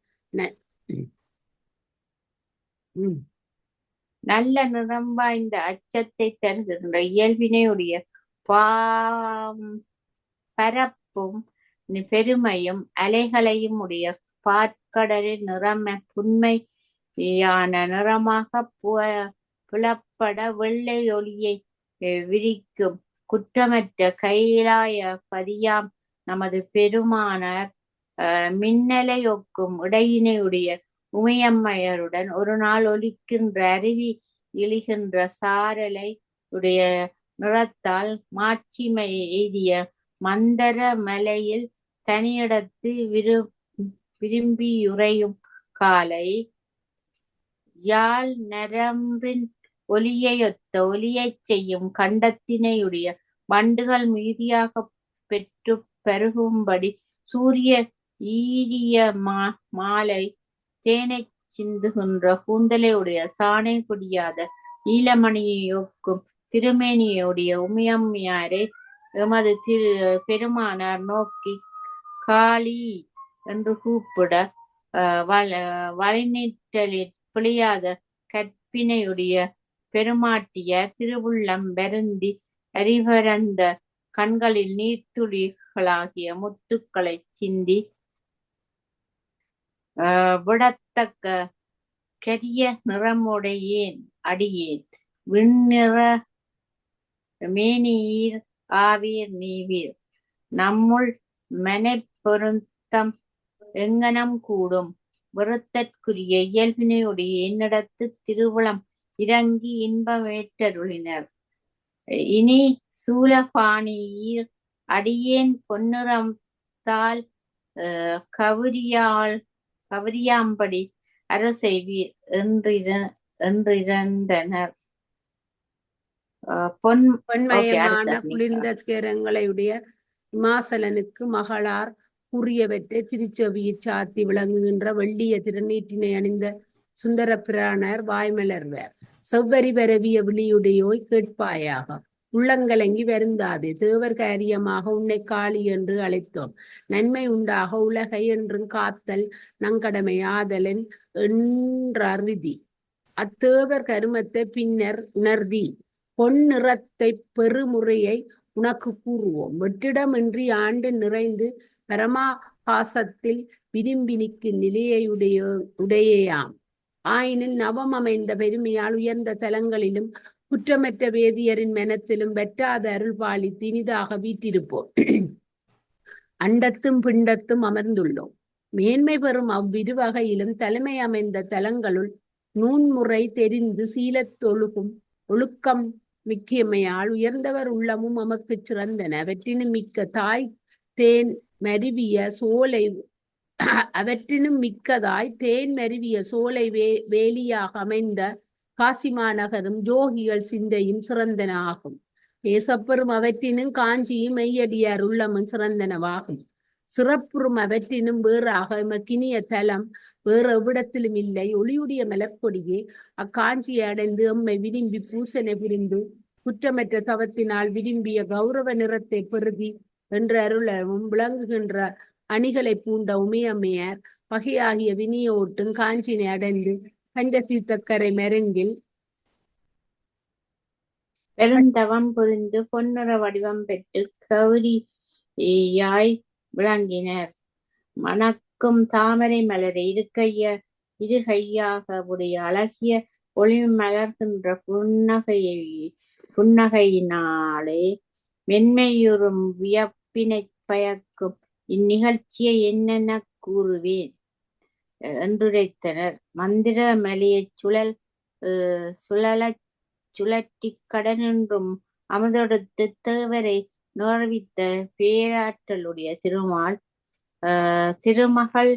நல்ல நிறம் வாய்ந்த அச்சத்தை தருகின்ற இயல்பினையுடைய பரப்பும் பெருமையும் அலைகளையும் உடைய பாற்கடலில் புன்மையான நிறமாக புலப்பட வெள்ளை ஒளியை விரிக்கும் குற்றமற்ற கைலாய பதியாம் நமது பெருமானார் மின்னலை ஒக்கும் இடையினையுடைய உமையம்மையருடன் ஒரு நாள் ஒலிக்கின்ற அருவி இழிகின்ற சாரலை உடைய நிறத்தால் மாட்சிமை எய்திய மந்தர மலையில் தனியிடத்து விரும்பியுறையும் காலை யாழ் நரம்பின் ஒலியையொத்த ஒலியைச் செய்யும் கண்டத்தினையுடைய வண்டுகள் மீதியாக பெற்று பருகும்படி சூரிய ஈரிய மாலை தேனை சிந்துகின்ற கூந்தலையுடைய சாணை குடியாத ஈழமணியை ஒக்கும் திருமேனியுடைய உமையம்மையாரை எமது பெருமானார் நோக்கி காளி என்று கூப்பிட வழிநீற்றலில் பிழையாத கற்பினையுடைய பெருமாட்டியார் திருவுள்ளம் வருந்தி அறிவரந்த கண்களில் நீர்த்துளிகளாகிய முத்துக்களை சிந்தி விடத்தக்க கரிய நிறமுடையேன் அடியேன் விண்ணிற மேனியீர் ஆவீர் நீவீர் நம்முள் மனைப்பொருத்தம் எங்கனம் கூடும் விருத்தற்குரிய இயல்பினையுடைய என்னிடத்து திருவுளம் இறங்கி இன்பமேற்றருளினர். இனி சூலபாணியீர் அடியேன் பொன்னிறத்தால் கவரியாம்படி அரசெய்வீர் என்றிருந்தனர். பொன்மயமான குளிர்ந்த சிகரங்களையுடைய இமாசலனுக்கு மகளார் கூறியவற்றை திருச்செவியிற் சாத்தி விளங்குகின்ற வெள்ளிய திருநீற்றினை அணிந்த சுந்தர பிரானர் வாய்மலர்வர். செவ்வரி பரவிய விழியுடையோய் கேட்பாயாக, உள்ளங்கலங்கி வருந்தாதே, தேவர் காரியமாக உன்னை காளி என்று அழைத்தோம். நன்மை உண்டாக உலகை என்றும் காத்தல் நங்கடமை ஆதலன் என்றறிதி. அத்தேவர் கருமத்தை பின்னர் உணர்தி. பொன் நிறத்தை பெருமுறையை உனக்கு கூறுவோம். வெற்றிடமின்றி ஆண்டு நிறைந்து பரமாகாசத்தில் விரும்பி நிற்கும் நிலையுடையாம். ஆயினில் நவம் அமைந்த பெருமையால் உயர்ந்த தலங்களிலும் குற்றமற்ற வேதியரின் மனத்திலும் வற்றாத அருள் பாலித்து இனிதாக வீற்றிருப்போம். அண்டத்தும் பிண்டத்தும் அமர்ந்துள்ளோம். மேன்மை பெறும் அவ்விருவகையிலும் தலைமை அமைந்த தலங்களுள் நூன்முறை தெரிந்து சீலத்தொழுகும் ஒழுக்கம் மிக்கமையால் உயர்ந்தவர் உள்ளமும் நமக்குச் சிறந்தன. அவற்றினும் மிக்க தாய் தேன் மருவிய சோலை அவற்றினும் மிக்கதாய் தேன் மருவிய சோலை வேலியாக அமைந்த காசிமாநகரும் ஜோகிகள் சிந்தையும் சிறந்தன ஆகும். பேசப்பெறும் அவற்றினும் காஞ்சியும் மெய்யடியார் உள்ளமும் சிறந்தனவாகும். சிறப்புறும் அவற்றினும் வேறாக எமக்கினிய தலம் வேறு எவ்விடத்திலும் இல்லை. ஒளியுடைய மலர்கொடியே அக்காஞ்சியை அடைந்து எம்மை விரும்பி பூசனை புரிந்து குற்றமற்ற தவத்தினால் விரும்பிய கௌரவ நிறத்தை பெருதி என்ற அருளவும் விளங்குகின்ற அணிகளை பூண்ட உமையம்மையார் பகையாகிய வினியோட்டும் காஞ்சினை அடைந்து பஞ்சதீர்த்தக்கரை மருங்கில் பெருந்தவம் புரிந்து பொன்னுற வடிவம் பெற்று கௌரியாய் விளங்கினர். மணக்கும் தாமரை மலரை இருகையாக உடைய அழகிய ஒளி மலர்கின்ற புன்னகையினாலே மென்மையுறும் வியப்பினை பயக்கும் இந்நிகழ்ச்சியை என்னென்ன கூறுவேன் என்றுரைத்தனர். மந்திர மலையைச் சுழலச் சுழற்றிக் கடனென்றும் அமுதெடுத்து தேவரை நுகர்வித்த பேராற்றலுடைய திருமகள்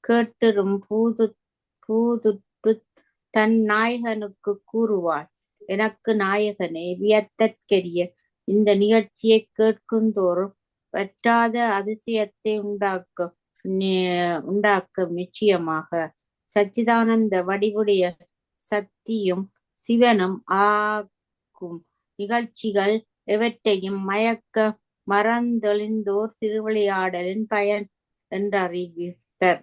கேட்டிரும் பூதுற்று தன் நாயகனுக்கு கூறுவாள். எனக்கு நாயகனே, வியத்தற்கரிய இந்த நிகழ்ச்சியை கேட்குந்தோறும் வற்றாத அதிசயத்தை உண்டாக்கும் நிச்சயமாக. சச்சிதானந்த வடிவுடைய சக்தியும் சிவனும் ஆக்கும் நிகழ்ச்சிகள் எவற்றையும் மயக்க மறந்தெளிந்தோர் திருவிளையாடலின் பயன் என்றறிவிப்பர்.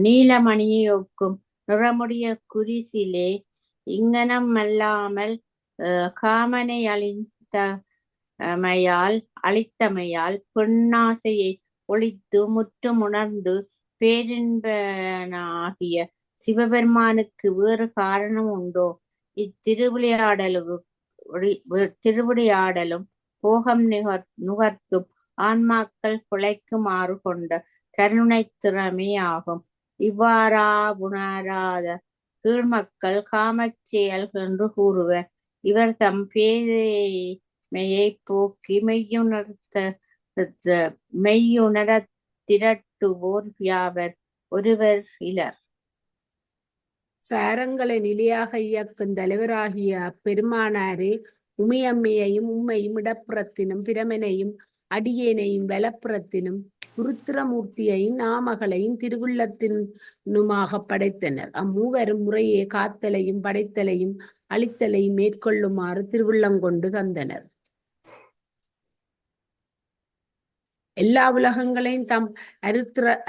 நீலமணியை ஒக்கும் நிறமுடைய குரிசிலே இங்கனம் அல்லாமல் காமனை அளித்தமையால் பெண்ணாசையை ஒழித்து முற்றுமுணர்ந்து பேரின்பனாகிய சிவபெருமானுக்கு வேறு காரணம் உண்டோ? திருவிளையாடலும் போகம் நுகர்த்தும் ஆன்மாக்கள் பிழைக்குமாறு கொண்ட கருணை திறமே ஆகும். இவ்வாறா உணராத கீழ்மக்கள் காமச் செயல்கள் என்று கூறுவர். இவர் தம் பேதைமையை போக்கி மெய்யுணரத் திரட்டுவோர் யாவர் ஒருவர் இலர். சாரங்களை நிலையாக இயக்கும் தலைவராகிய அப்பெருமானாரே உமையம்மையையும் உம்மையும் இடப்புறத்தினும் பிரமனையும் அடியேனையும் வலப்புறத்தினும் உருத்திரமூர்த்தியையும் நாமகளையும் திருவுள்ளத்தினுமாக படைத்தனர். அம்மூவரும் முறையே காத்தலையும் படைத்தலையும் அழித்தலையும் மேற்கொள்ளுமாறு திருவுள்ளங்கொண்டு தந்தனர். எல்லா உலகங்களையும் தம்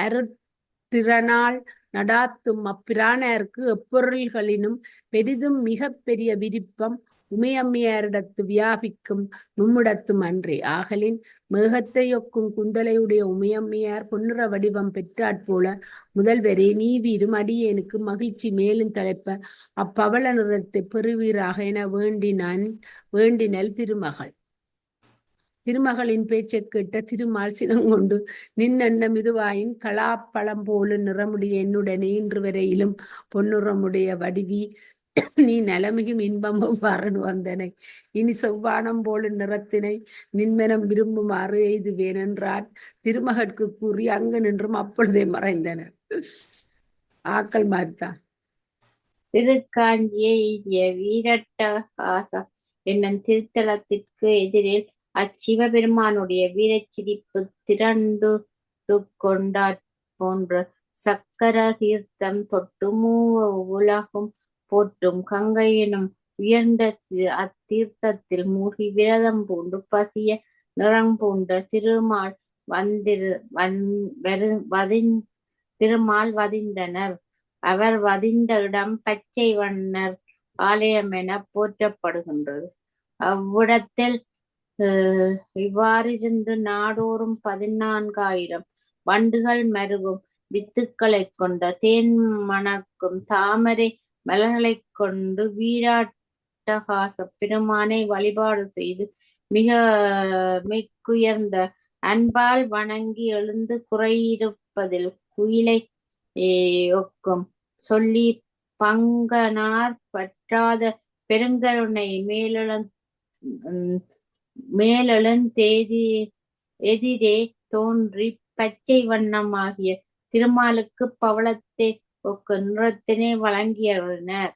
அருத்திறனால் நடாத்தும் அப்பிரானாருக்கு எப்பொருள்களினும் பெரிதும் மிக பெரிய விருப்பம் உமையம்மையாரிடத்து வியாபிக்கும் நும்மிடத்தும் அன்றே. ஆகலின் மேகத்தையொக்கும் குந்தலையுடைய உமையம்மையார் பொன்னிற வடிவம் பெற்றாற்போல முதல்வரே நீவீரும் அடியேனுக்கு மகிழ்ச்சி மேலும் தலைப்ப அப்பவள நிறத்தை பெறுவீராக என வேண்டினல் திருமகள். திருமகளின் பேச்சைக் கேட்ட திருமால் சினங்கொண்டு நின்னெண்ணம் இதுவாயின் கலாப்பழம் போல நிறமுடைய என்னுடனே இன்று வரையிலும் பொன்னிறமுடைய வடிவி நீ நலமிகும் இன்பமும் வரனு வந்தனை இனி செவ்வானம் போல நிறத்தினை நின்மனம் விரும்புமாறு எய்துவேன் என்றார். திருமகற்கு கூறி அங்கு நின்றும் அப்பொழுதே மறைந்தனர். ஆக்கள் மாறித்தான். திருக்காஞ்சியை எய்திய வீரட்டகாசம் என்னும் திருத்தலத்திற்கு எதிரில் அச்சிவபெருமானுடைய வீரச்சிரிப்பு திரண்டு கொண்டாற் போன்ற சக்கர தீர்த்தம் தொட்டு உலகும் போற்றும் கங்கை எனும் உயர்ந்த அத்தீர்த்தத்தில் மூழ்கி விரதம் பூண்டு பசிய நிறம் பூண்ட திருமால் வதிந்தனர். அவர் வதிந்த இடம் பச்சை வண்ணர் ஆலயம் என போற்றப்படுகின்றது. அவ்விடத்தில் இவ்வாறிருந்து நாடோறும் 14,000 வண்டுகள் மருவும் வித்துக்களைக் கொண்ட தேன் மணக்கும் தாமரை மலர்களைக் கொண்டு அட்டகாச பெருமானை வழிபாடு செய்து மிக மிக்குயர்ந்த அன்பால் வணங்கி எழுந்து குறையிருப்பதில் குயிலை ஒக்கும் சொல்லி பங்கனார் பற்றாத பெருங்கருணை மேலெழுந்தேதி எதிரே தோன்றி பச்சை வண்ணமாகிய திருமாலுக்கு பவளத்தை ஒக்க நிறத்தினை வழங்கியருளினர்.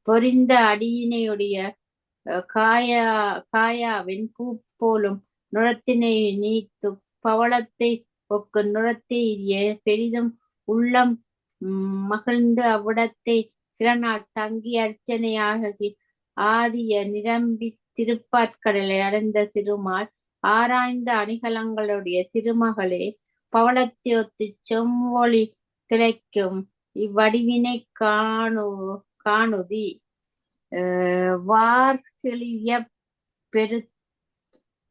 பொரிந்த அடியினையுடைய காயாவின் பூ போலும் நிறத்தினை நீத்து பவளத்தை ஒக்க நிறத்தை பெரிதும் உள்ளம் மகிழ்ந்து அவ்விடத்தை சில நாள் தங்கி அர்ச்சனையாகி ஆதிய நிரம்பி திருப்பாற்கடலை அடைந்த திருமால் ஆராய்ந்த அணிகலங்களுடைய திருமகளே பவளத்தை ஒத்து செம்மொழி திளைக்கும் இவ்வடிவினை காணுதி வார்கிழிய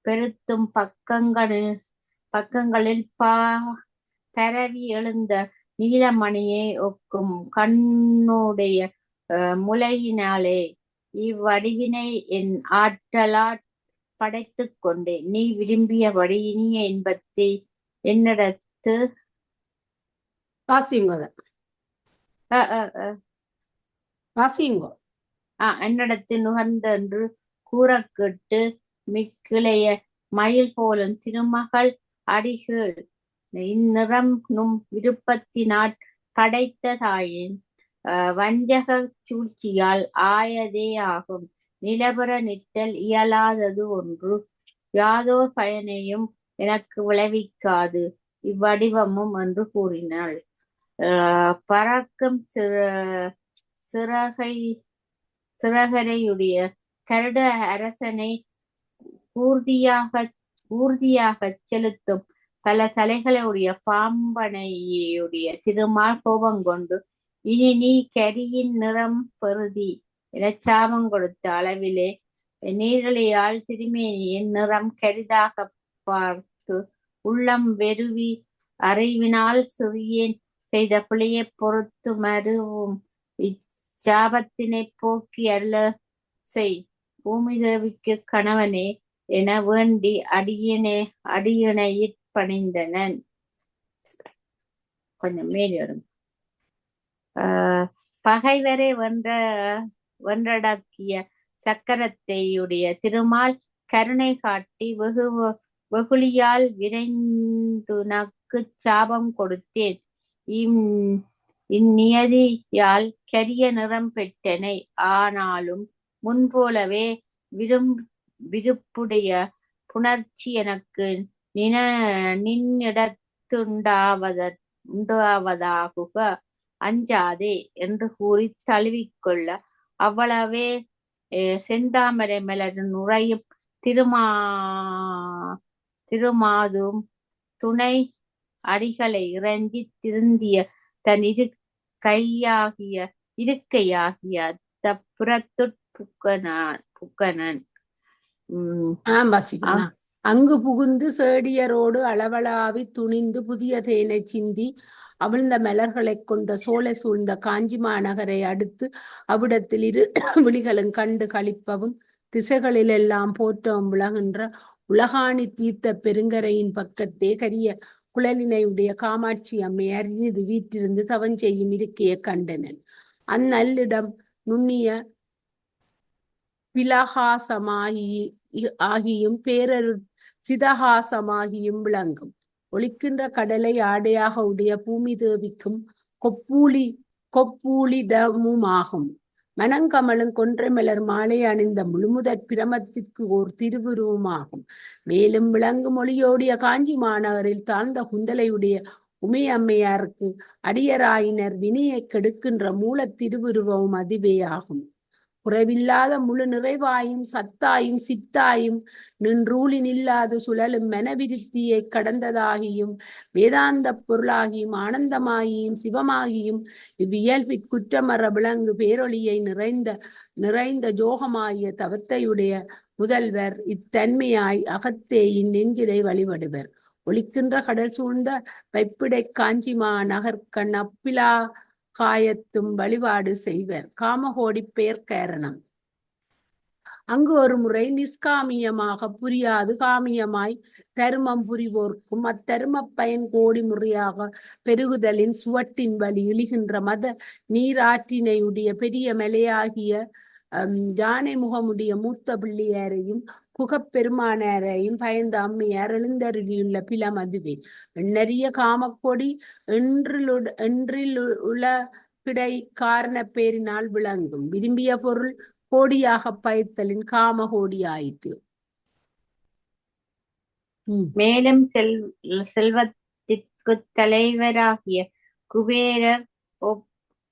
பெருத்தும் பக்கங்களில் பரவி எழுந்த நீலமணியை ஒக்கும் கண்ணுடைய முலையினாலே இவ்வடிவினை என் ஆற்றலால் படைத்துக் கொண்டேன். நீ விரும்பியபடி இனிய இன்பத்தை என்னிடத்து என்னிடத்து நுகர்ந்தென்று கூற கேட்டு மிக்கிளைய மயில் போலும் திருமகள் அடிகள் இந்நிறம் நும் விருப்பத்தினால் படைத்த தாயின் வஞ்சக சூழ்ச்சியால் ஆயதே ஆகும். நிலபெற நிற்றல் இயலாதது ஒன்று யாதோர் பயனையும் எனக்கு விளைவிக்காது இவ்வடிவமும் என்று கூறினாள். பறக்கும் சிறகரையுடைய கருட அரசனை ஊர்தியாக செலுத்தும் பல தலைகளுடைய பாம்பனையுடைய திருமால் கோபம் கொண்டு இனி நீ கரியின் நிறம் பெறுதி என சாபம் கொடுத்த அளவிலே நீரழியால் திருமேனியின் நிறம் கரிதாக பார்த்து உள்ளம் வெறுவி அறிவினால் சிறியேன் செய்த பிழையை பொறுத்து மறுவும் இச்சாபத்தினை போக்கி அல்ல செய் பூமி தேவிக்கு கணவனே என வேண்டி அடியினையிற் பணிந்தனன். கொஞ்சம் மேலும் பகைவரை வென்றடக்கிய சக்கரத்தையுடைய திருமால் கருணை காட்டி வெகுளியால் விரைந்துனக்கு சாபம் கொடுத்தேன். இந்நியதியால் கரிய நிறம் பெற்றனை. ஆனாலும் முன்போலவே விருப்புடைய புணர்ச்சி எனக்கு நின்னிடத்துண்டாவதாகுக அஞ்சாதே என்று கூறி தழுவிக்கொள்ள அவ்வளவே செந்தாமரை மலரின் உறையும் திருமாதும் துணை அடிகளை இறங்கி திருந்திய தன் இருக்கையாகிய புக்கனன். அங்கு புகுந்து சேடியரோடு அளவளாவி துணிந்து புதிய தேனை சிந்தி அவிழ்ந்த மலர்களைக் கொண்ட சோலை சூழ்ந்த காஞ்சி மாநகரை அடுத்து அவ்விடத்தில் இரு விழிகளும் கண்டு களிப்பவும் திசைகளிலெல்லாம் போற்றவும் விளகின்ற உலகாணி தீர்த்த பெருங்கரையின் பக்கத்தே கரிய குழலினையுடைய காமாட்சி அம்மை அறிந்து வீற்றிருந்து தவம் செய்யும் இருக்கையை கண்டனன். அந்நல்லிடம் நுண்ணிய பிலகாசமாகியும் பேரரு சிதகாசமாகியும் விளங்கும். ஒளிக்கின்ற கடலை ஆடையாக உடைய பூமி தேவிக்கும் கொப்பூலிடமுமாகும். மணங்கமலும் கொன்றை மலர் மாலை அணிந்த முழுமுதற் பிரமத்திற்கு ஓர் திருவுருவமாகும். மேலும் விளங்கும் ஒளியோடைய காஞ்சி மாநகரில் தாழ்ந்த குந்தலையுடைய உமையம்மையாருக்கு அடியராயினர் வினையை கெடுக்கின்ற மூலத் திருவுருவமும் அதுவே ஆகும். குறைவில்லாத முழு நிறைவாயும் சத்தாயும் சித்தாயும் நின்றூழி நில்லாது சுழலும் மனவிருத்தியை கடந்ததாகியும் வேதாந்த பொருளாகியும் ஆனந்தமாகியும் சிவமாகியும் இவ்வியல்பிற்குற்றமற விளங்கு பேரொளியை நிறைந்த ஜோகமாகிய தவத்தையுடைய முதல்வர் இத்தன்மையாய் அகத்தேயின் நெஞ்சிலை வழிபடுவர். ஒளிக்கின்ற கடல் சூழ்ந்த வைப்பிடை காஞ்சிமா நகர்கண் அப்பிலா காயத்தும் வழிபாடு செய்வர். காமகோடி பெயர் காரணம். அங்கு ஒரு முறை நிஷ்காமியமாக புரியாது காமியமாய் தருமம் புரிவோர்க்கும் அத்தரும பயன் கோடி முறையாக பெருகுதலின் சுவட்டின் வழி இழிகின்ற மத நீராற்றினையுடைய பெரிய மலையாகிய யானை முகமுடைய மூத்த பிள்ளையாரையும் குகப்பெருமானாரையும் பயந்த அம்மையார் எழுந்தருளியுள்ள பிலம் அதுவே. எண்ணறிய காமக்கொடி என்றில் உள்ள கிடை காரண பேரினால் விளங்கும். விரும்பிய பொருள் கோடியாக பயத்தலின் காமகோடி ஆயிற்று. மேலும் செல்வத்திற்கு தலைவராகிய குபேரர்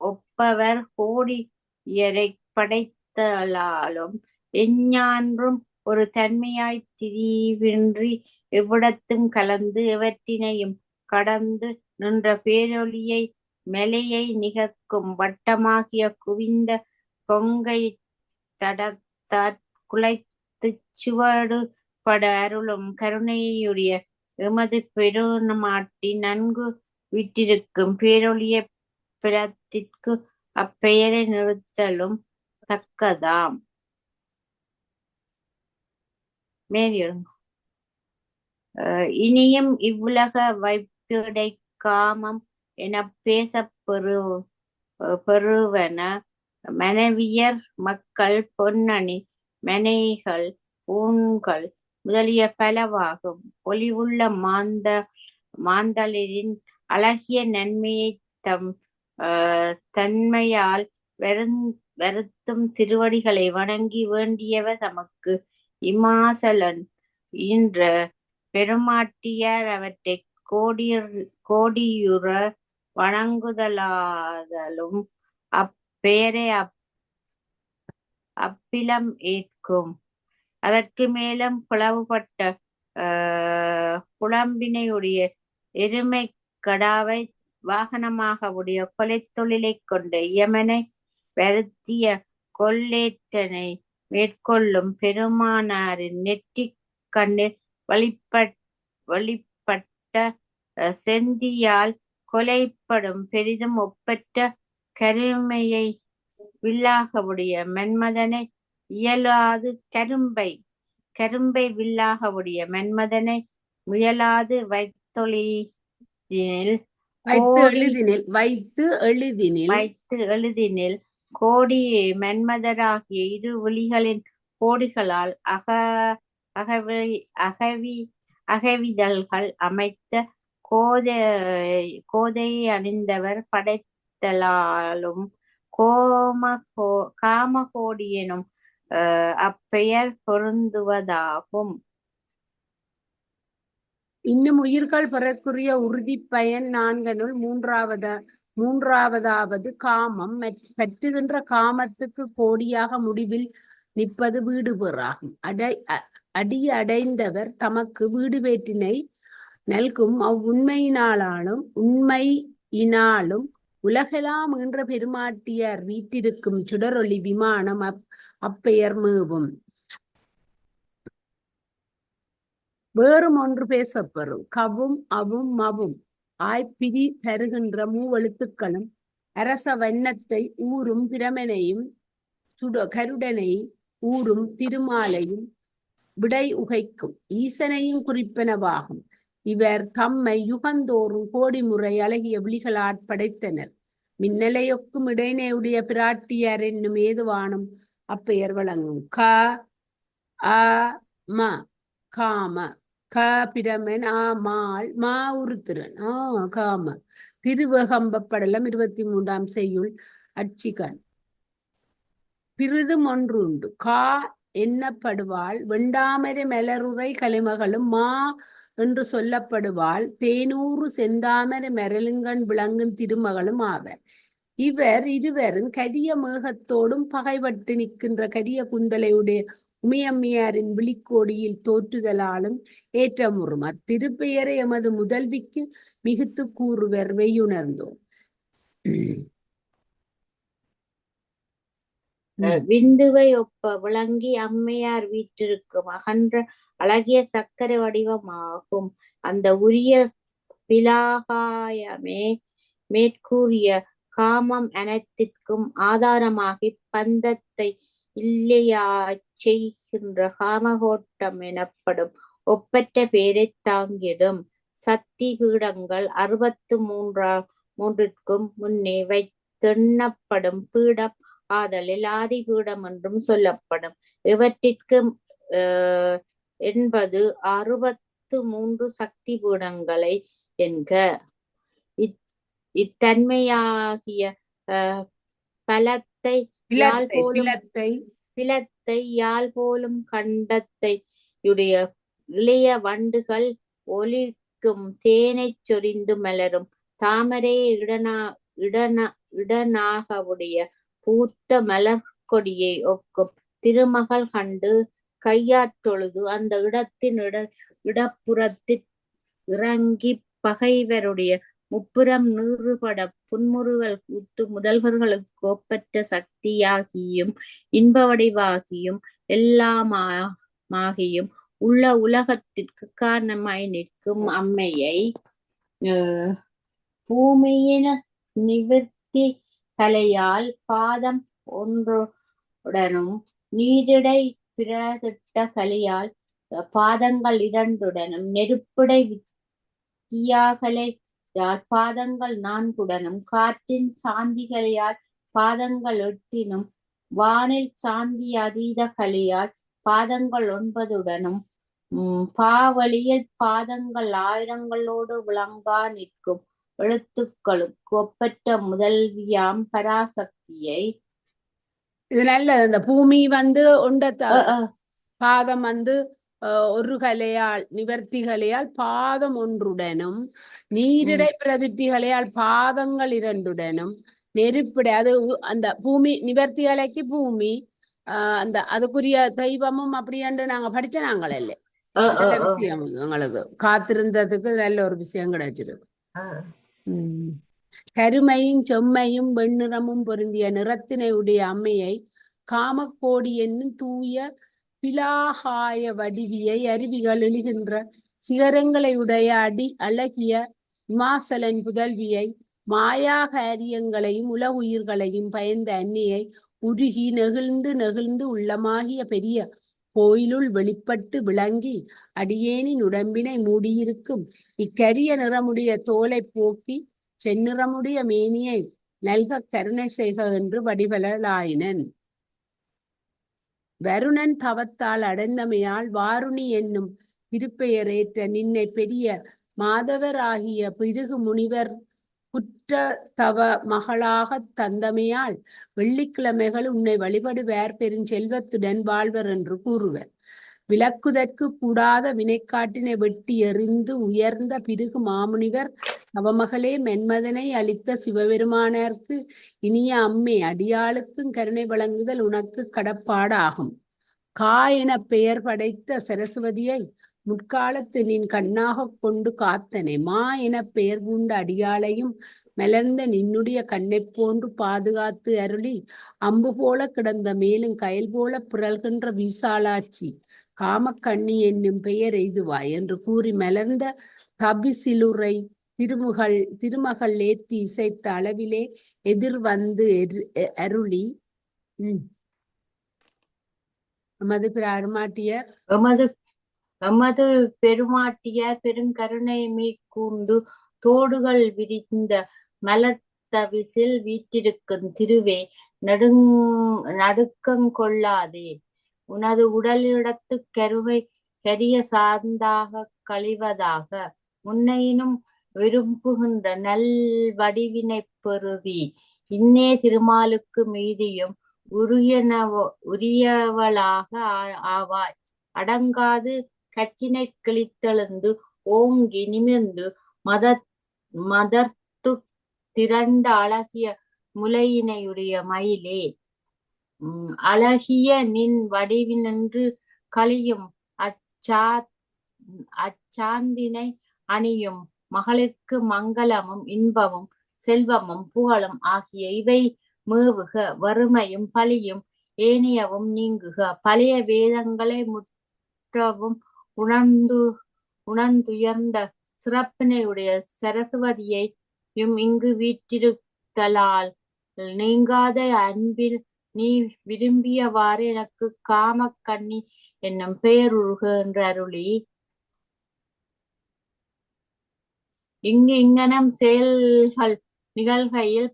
ஒப்பவர் கோடியரை படைத்தலாலும் எஞ்ஞான்றும் ஒரு தன்மையாய் திரிவின்றி எவ்விடத்தும் கலந்து எவற்றினையும் கடந்து நின்ற பேரொளியை மலையை நிகர்க்கும் வட்டமாகிய குவிந்த கொங்கை தடத்தாற் குலைத்து சுவடு பட அருளும் கருணையுடைய எமது பெருமாட்டி நன்கு விட்டிருக்கும் பேரொழிய பிறத்திற்கு அப்பெயரை நிறுத்தலும் தக்கதாம். இனியும் இவ்வுலக வைப்பிடை காமம் என பேச பெறுவன மனைவியர் மக்கள் பொன்னணி மனைகள் ஊன்கள் முதலிய பலவாகும். ஒளிவுள்ள மாந்தளிரின் அழகிய நன்மையை தன்மையால் வருத்தும் திருவடிகளை வணங்கி வேண்டியவர் தமக்கு இமாசலன் என்ற பெருமாட்டியார் அவற்றை கோடியுற வணங்குதலாதலும் அப்பெயரை அப்பிலம் ஏற்கும். அதற்கு மேலும் பிளவுபட்ட குழம்பினையுடைய எருமை கடாவை வாகனமாக உடைய கொலை தொழிலை கொண்ட யமனை வருத்திய கொல்லேற்றனை மேற்கொள்ளும் பெருமானாரின் நெற்றிக் கண்ணில் வழிபட்ட செந்தியால் கொலைப்படும் பெரிதும் ஒப்பற்ற கருமையை வில்லாக உடைய மன்மதனை இயலாது கரும்பை வில்லாக உடைய மன்மதனை முயலாது வைத்து எழுதினில் கோடி மன்மதராகிய இரு ஒளிகளின் கோடிகளால் அகவிதழ்கள் அமைத்த கோதையை அணிந்தவர் படைத்தலாலும் காமகோடி எனும் அப்பெயர் பொருந்துவதாகும். இன்னும் உயிர்கள் பெறற்குரிய உறுதி பயன் நான்கனுள் மூன்றாவதாவது காமம். பற்றுகின்ற காமத்துக்கு கோடியாக முடிவில் நிற்பது வீடு பெறாகும். அடைந்தவர் தமக்கு வீடு வேற்றினை நல்கும் உண்மையினாலும் உலகெல்லாம் என்ற பெருமாட்டியார் வீட்டிருக்கும் சுடரொளி விமானம் அப்பெயர் மேவும். வேறும் ஒன்று பேசப்பெறும். கவும் அவும் மவும் ஆய்பிரி தருகின்ற மூவெழுத்துக்களும் அரச வண்ணத்தை ஊரும் பிரமனையும் கருடனை ஊரும் திருமாலையும் விடை உகைக்கும் ஈசனையும் குறிப்பனவாகும். இவர் தம்மை யுகந்தோறும் கோடி முறை அழகிய விழிகளால் படைத்தனர். மின்னலையொக்கும் இடைநேயுடைய பிராட்டியார் என்னும் ஏதுவானும் அப்பெயர் வழங்கும். காம க பிரமன் மால் மா உருத்திரன் காம திருவகம்பப்படலம் 23ஆம் செய்யுள் அச்சிகன். பிரிதும் ஒன்று உண்டு. கா எண்ணப்படுவாள் வெண்டாமரை மலருறை கலைமகளும் மா என்று சொல்லப்படுவாள் தேனூறு செந்தாமரை மரலுங்கண் விளங்கும் திருமகளும் ஆவர். இவர் இருவரும் கரிய மேகத்தோடும் பகைப்பட்டு நிற்கின்ற கரிய குந்தலையுடைய உமையம்மையாரின் விழிக்கோடியில் தோற்றுதலாலும் ஏற்றமுறும். அத்திருப்பெயரை எமது முதல்விக்கு மிகுத்து கூறுவர் மெய்யுணர்ந்தோம். விந்துவை ஒப்ப விளங்கி அம்மையார் வீற்றிருக்கும் அகன்ற அழகிய சக்கர வடிவமாகும். அந்த உரிய பிலாகாயமே மேற்கூறிய காமம் அனைத்திற்கும் ஆதாரமாகி பந்தத்தை இல்லையாச் செய்கின்ற காமகோட்டம் எனப்படும் ஒப்பற்ற பேரைத் தாங்கிடும். சக்தி பீடங்கள் 63ற்கும் முன்னே வைத்தெண்ணப்படும் பீடம் ஆதலில் ஆதி பீடம் என்றும் சொல்லப்படும். இவற்றிற்கும் என்பது 63 சக்தி பீடங்களை என்க. இத்தன்மையாகிய பலத்தை பிலத்தை யாழ் போலும் கண்டத்தை யுடைய இளைய வண்டுகள் ஒலிக்கும் தேனைச் சொரிந்து மலரும் தாமரையை இடனாகவுடைய பூத்த மலர்கொடியை ஒக்கும் திருமகள் கண்டு கையாற்றொழுது அந்த இடத்தின் இடப்புறத்தில் இறங்கி பகைவருடைய முப்புறம் நீறுபட புன்முறுவல் கூட்டு முதல்வர்களுக்கு ஒப்பற்ற சக்தியாகியும் இன்ப வடிவாகியும் எல்லாமாகியும் உள்ள உலகத்திற்கு காரணமாய் நிற்கும் அம்மையை பூமியின் நிவர்த்தி கலையால் பாதம் ஒன்றுடனும் நீரிடை பிரதிட்ட கலையால் பாதங்கள் இரண்டுடனும் நெருப்பிடை வித்தியாகலை பாதங்கள் 4உடனும் காற்றின் சாந்திகளையால் பாதங்கள் 8னும் வானில் சாந்தி அதீத கலையால் பாதங்கள் 9உடனும் பாவழியில் பாதங்கள் 1000ங்களோடு விளங்கா நிற்கும் எழுத்துக்களுக்கு ஒப்பற்ற முதல்வியாம் பராசக்தியை. இது நல்லது. அந்த பூமி பாதம் ஒரு கலையால் நிவர்த்திகளையால் பாதம் ஒன்றுடனும் நீரிடை பிரதிட்டிகளையால் பாதங்கள் 2உடனும் நெருப்பிடை அது அந்த பூமி நிவர்த்திகளைக்கு பூமி அதுக்குரிய தெய்வமும் அப்படியாண்டு நாங்க படிச்ச நாங்களே விஷயம் எங்களுக்கு காத்திருந்ததுக்கு நல்ல ஒரு விஷயம் கிடைச்சிருக்கு. கருமையும் செம்மையும் வெண்ணிறமும் பொருந்திய நிறத்தினை உடைய அம்மையை காமக்கோடி என்னும் தூய பிலாகாய வடிவியை அருவிகள் எழுகின்ற சிகரங்களை உடைய அழகிய இமாசலன் புதல்வியை மாயாகாரியங்களையும் உலகுயிர்களையும் பயந்த அன்னையை உருகி நெகிழ்ந்து உள்ளமாகிய பெரிய கோயிலுள் வெளிப்பட்டு விளங்கி அடியேனின் உடம்பினை மூடியிருக்கும் இக்கரிய நிறமுடைய தோலை போக்கி செந்நிறமுடைய மேனியை நல்க கருணை செய்க என்று வடிவலாயினன். வருணன் தவத்தால் அடைந்தமையால் வாருணி என்னும் திருப்பெயரேற்ற நின்னை பெரிய மாதவர் ஆகிய பிருகு முனிவர் குற்ற தவ மகளாகத் தந்தமையால் வெள்ளிக்கிழமைகள் உன்னை வழிபடுவார் பெருஞ்செல்வத்துடன் வாழ்வர் என்று கூறுவர். விளக்குதற்கு கூடாத வினைக்காட்டினை வெட்டி எறிந்து உயர்ந்த பிருகு மாமுனிவர் அவமகளே மென்மதனை அளித்த சிவபெருமானார்க்கு இனிய அம்மே அடியாளுக்கும் கருணை வழங்குதல் உனக்கு கடப்பாடாகும். கா என பெயர் படைத்த சரஸ்வதியை முற்காலத்து நின் கண்ணாக கொண்டு காத்தனை மா என பெயர் பூண்ட அடியாளையும் மலர்ந்த நின்னுடைய கண்ணை போன்று பாதுகாத்து அருளி அம்பு போல கிடந்த மேலும் கயல் போல பிறல்கின்ற விசாலாட்சி காமக்கண்ணி என்னும் பெயர் எய்துவாய் என்று கூறி மலர்ந்த தபிசிலுரை திருமகள் ஏத்தி இசைத்த அளவிலே எதிர் வந்து அருளி எமது பெருமாட்டியார் பெருங்கருணை மீக்கூண்டு தோடுகள் விரிந்த மலர்த்தவிசில் வீற்றிருக்கும் திருவே நடுக்கங்கொள்ளாதே. உனது உடலிடத்து கருவை கரிய சார்ந்தாக கழிவதாக முன்னையினும் விரும்புகின்ற நல் வடிவினை பெறுவி. இன்னே திருமாலுக்கு மீதியும் உரியவளாக ஆவாய். அடங்காது கச்சினை கிழித்தெழுந்து ஓங்கி நிமிர்ந்து மதர்த்து திரண்ட அழகிய முலையினையுடைய மயிலே அழகிய நின் வடிவினின்று கழியும் அச்சாந்தினை அணியும் மகளிர்க்கு மங்களமும் இன்பமும் செல்வமும் புகழும் ஆகிய இவை மேவுக. வறுமையும் பழியும் ஏனியவும் நீங்குக. பழைய வேதங்களை முற்றவும் உணர்ந்துயர்ந்த சிறப்பினையுடைய சரஸ்வதியையும் இங்கு வீற்றிருத்த ஒழித்தலால் நீங்காத அன்பில் நீ விரும்பியவாறு எனக்கு காமக்கண்ணி என்னும் பெயருள்க என்று அருளி இங்கனம் செயல்கள் நிகழ்கையில்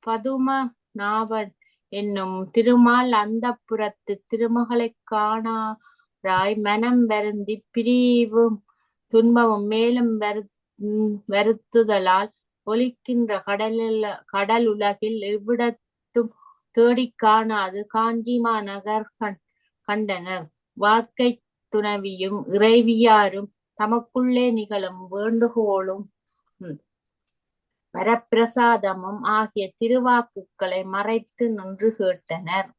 பதும நாபன் என்னும் திருமால் அந்தப்புரத்து திருமகளைக் காணாராய் மனம் வருந்தி பிரிவும் துன்பமும் மேலும் வருத்துதலால் ஒலிக்கின்ற கடலுலகில் எவ்விடத்தும் தேடிக் காணாது காஞ்சிமா நகர் கண்டனர். வாழ்க்கை துணவியும் இறைவியாரும் தமக்குள்ளே நிகழும் வேண்டுகோளும் வரப்பிரசாதமும் ஆகிய திருவாக்குகளை மறைத்து நின்று கேட்டனர்.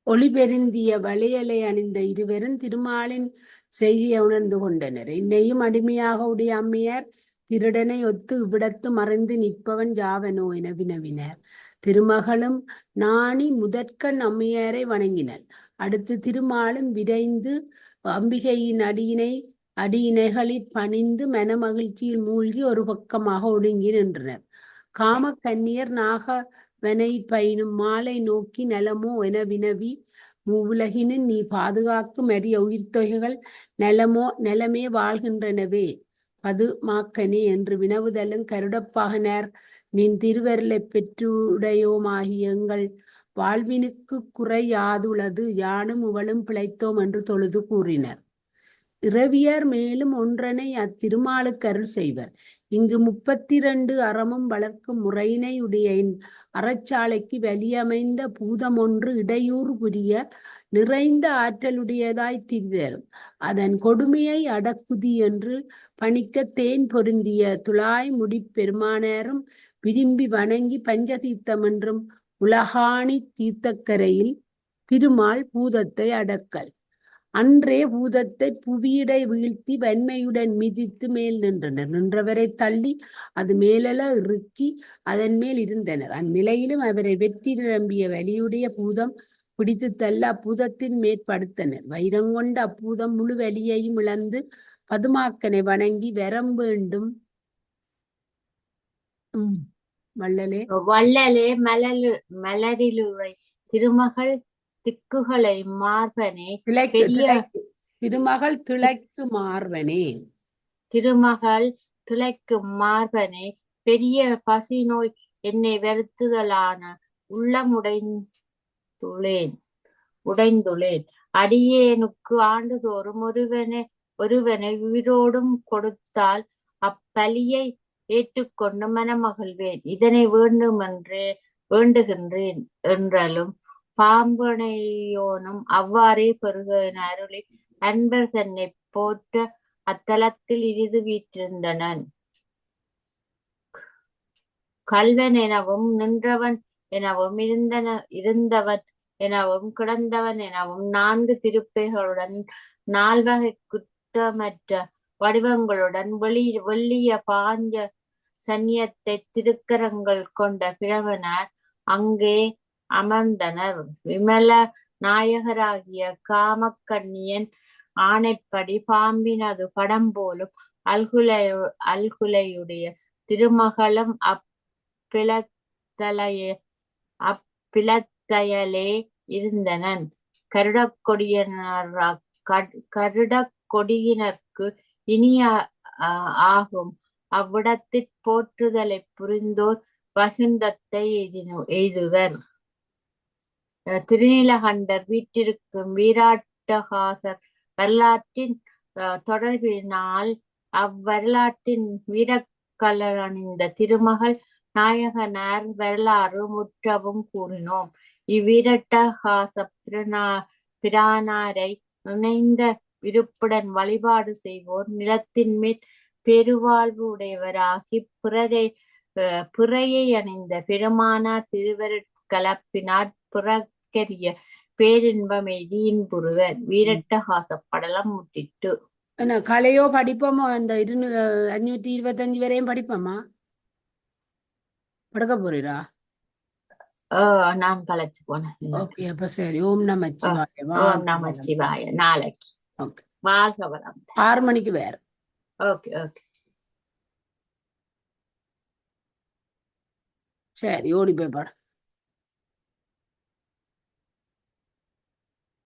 ஒளிபெருந்திய வளையலை அணிந்த இருவரும் திருமாலின் செய்தியை உணர்ந்து கொண்டனர். என்னையும் அடிமையாக உடைய அம்மையார் திருடனை ஒத்து இவ்விடத்து மறைந்து நிற்பவன் யாவனோ என வினவினர். திருமகளும் நாணி முதற்கண் அம்மையாரை வணங்கினர். அடுத்து திருமாலும் விரைந்து அம்பிகையின் அடியினைகளில் பணிந்து மனமகிழ்ச்சியில் மூழ்கி ஒரு பக்கமாக ஒடுங்கி நின்றனர். காமக்கன்னியர் நாகவனை பயினும் மாலை நோக்கி நலமோ என வினவி மூவுலகினும் நீ பாதுகாக்கும் அரிய உயிர்த்தொகைகள் நலமே வாழ்கின்றனவே பதுமாக்கனே என்று வினவுதலும் கருடப்பாகனார் நின் திருவருளை பெற்றுடையோமாகிய எங்கள் வாழ்வினுக்கு குறை யாதுளது யானும் இவளும் பிழைத்தோம் என்று தொழுது கூறினர். இரவியர் மேலும் ஒன்றனை அத்திருமாலுக்கு அருள் செய்வர். இங்கு 32 அறமும் வளர்க்கும் முறையினை உடைய அறச்சாலைக்கு வலியமைந்த பூதம் ஒன்று இடையூறு புரிய நிறைந்த ஆற்றலுடையதாய் திரிதரும். அதன் கொடுமையை அடக்குதி என்று பணிக்க தேன் பொருந்திய துளாய் முடி பெருமானாரும் விரும்பி வணங்கி பஞ்சதீர்த்தம் என்றும் உலகாணி தீர்த்தக்கரையில் திருமால் பூதத்தை அடக்கல். அன்றே பூதத்தை புவியிடை வீழ்த்தி வன்மையுடன் மிதித்து மேல் நின்றனர். நின்றவரை தள்ளி அது மேலெழ இறுக்கி அதன் மேல் இருந்தனர். அந்நிலையிலும் அவரை வெற்றி நிரம்பிய வலியுடைய பூதம் பிடித்து தள்ள அப்பூதத்தின் மேற்படுத்தனர். வைரங்கொண்ட அப்பூதம் முழு வலியையும் இழந்து பதுமாக்கனை வணங்கி வரம் வேண்டும். வள்ளலே மலரிலுரை திருமகள் திக்குகளை மார்பனே திருமகள் திளைக்கு மார்பனே திருமகள் திளைக்கும் மார்பனே பெரிய பசி நோய் என்னை வருத்துதலான உள்ளம் உடைந்துளேன் அடியேனுக்கு ஆண்டுதோறும் ஒருவனை உயிரோடும் கொடுத்தால் அப்பலியை ஏற்றுக்கொண்டு மனமகிழ்வேன். இதனை வேண்டுகின்றேன் என்றாலும் பாம்பனையோனும் அவ்வாறே பெருக என அருளி அன்பர் தன்னை போற்ற அத்தலத்தில் இனிது வீற்றிருந்தனன். கல்வன் எனவும் நின்றவன் எனவும் இருந்தவன் எனவும் கிடந்தவன் எனவும் 4 திருப்பைகளுடன் 4 வகை குற்றமற்ற வடிவங்களுடன் வெள்ளிய பாஞ்ச சன்னியத்தை திருக்கரங்கள் கொண்ட பிரமனார் அங்கே அமர்ந்தனர். விமல நாயகராகிய காமக்கண்ணியன் ஆணைப்படி பாம்பினது படம் போலும் அல்குலையுடைய திருமகளும் அப்பிளத்தையலே இருந்தனன். கருடக்கொடியினர்க்கு இனிய ஆகும் அவ்விடத்திற் போற்றுதலை புரிந்தோர் வகுந்தத்தை எய்துவர். திருநீலகண்டர் வீற்றிருக்கும் வீராட்டகாசர் வரலாற்றின் தொடர்பினால் அவ்வரலாற்றின் வீரக்கலரணிந்த திருமகள் நாயகனார் வரலாறு முற்றவும் கூறினோம். இவ்வீரட்டகாச பிரானாரை நினைந்த விருப்புடன் வழிபாடு செய்வோர் நிலத்தின் மேல் பெருவாழ்வு உடையவராகி பிறையை அணிந்த பெருமானார் திருவருட்கலப்பினார் புறக்கரிய பேரின்பம் எய்தியின் புருவர். வீரட்டகாச படலம் முட்டிட்டு கலையோ படிப்போமோ? அந்த 525 வரையும் படிப்போமா? படுக்க போறீரா? நான் கலைச்சு போனேன். ஓகே, அப்ப சரி. ஓம் நமச்சிவாய. ஓம் நமச்சிவாய. நாளைக்கு வாழ்க வளம். 6 மணிக்கு வேற. Okay okay. சரி, ஓடி போய் படம்.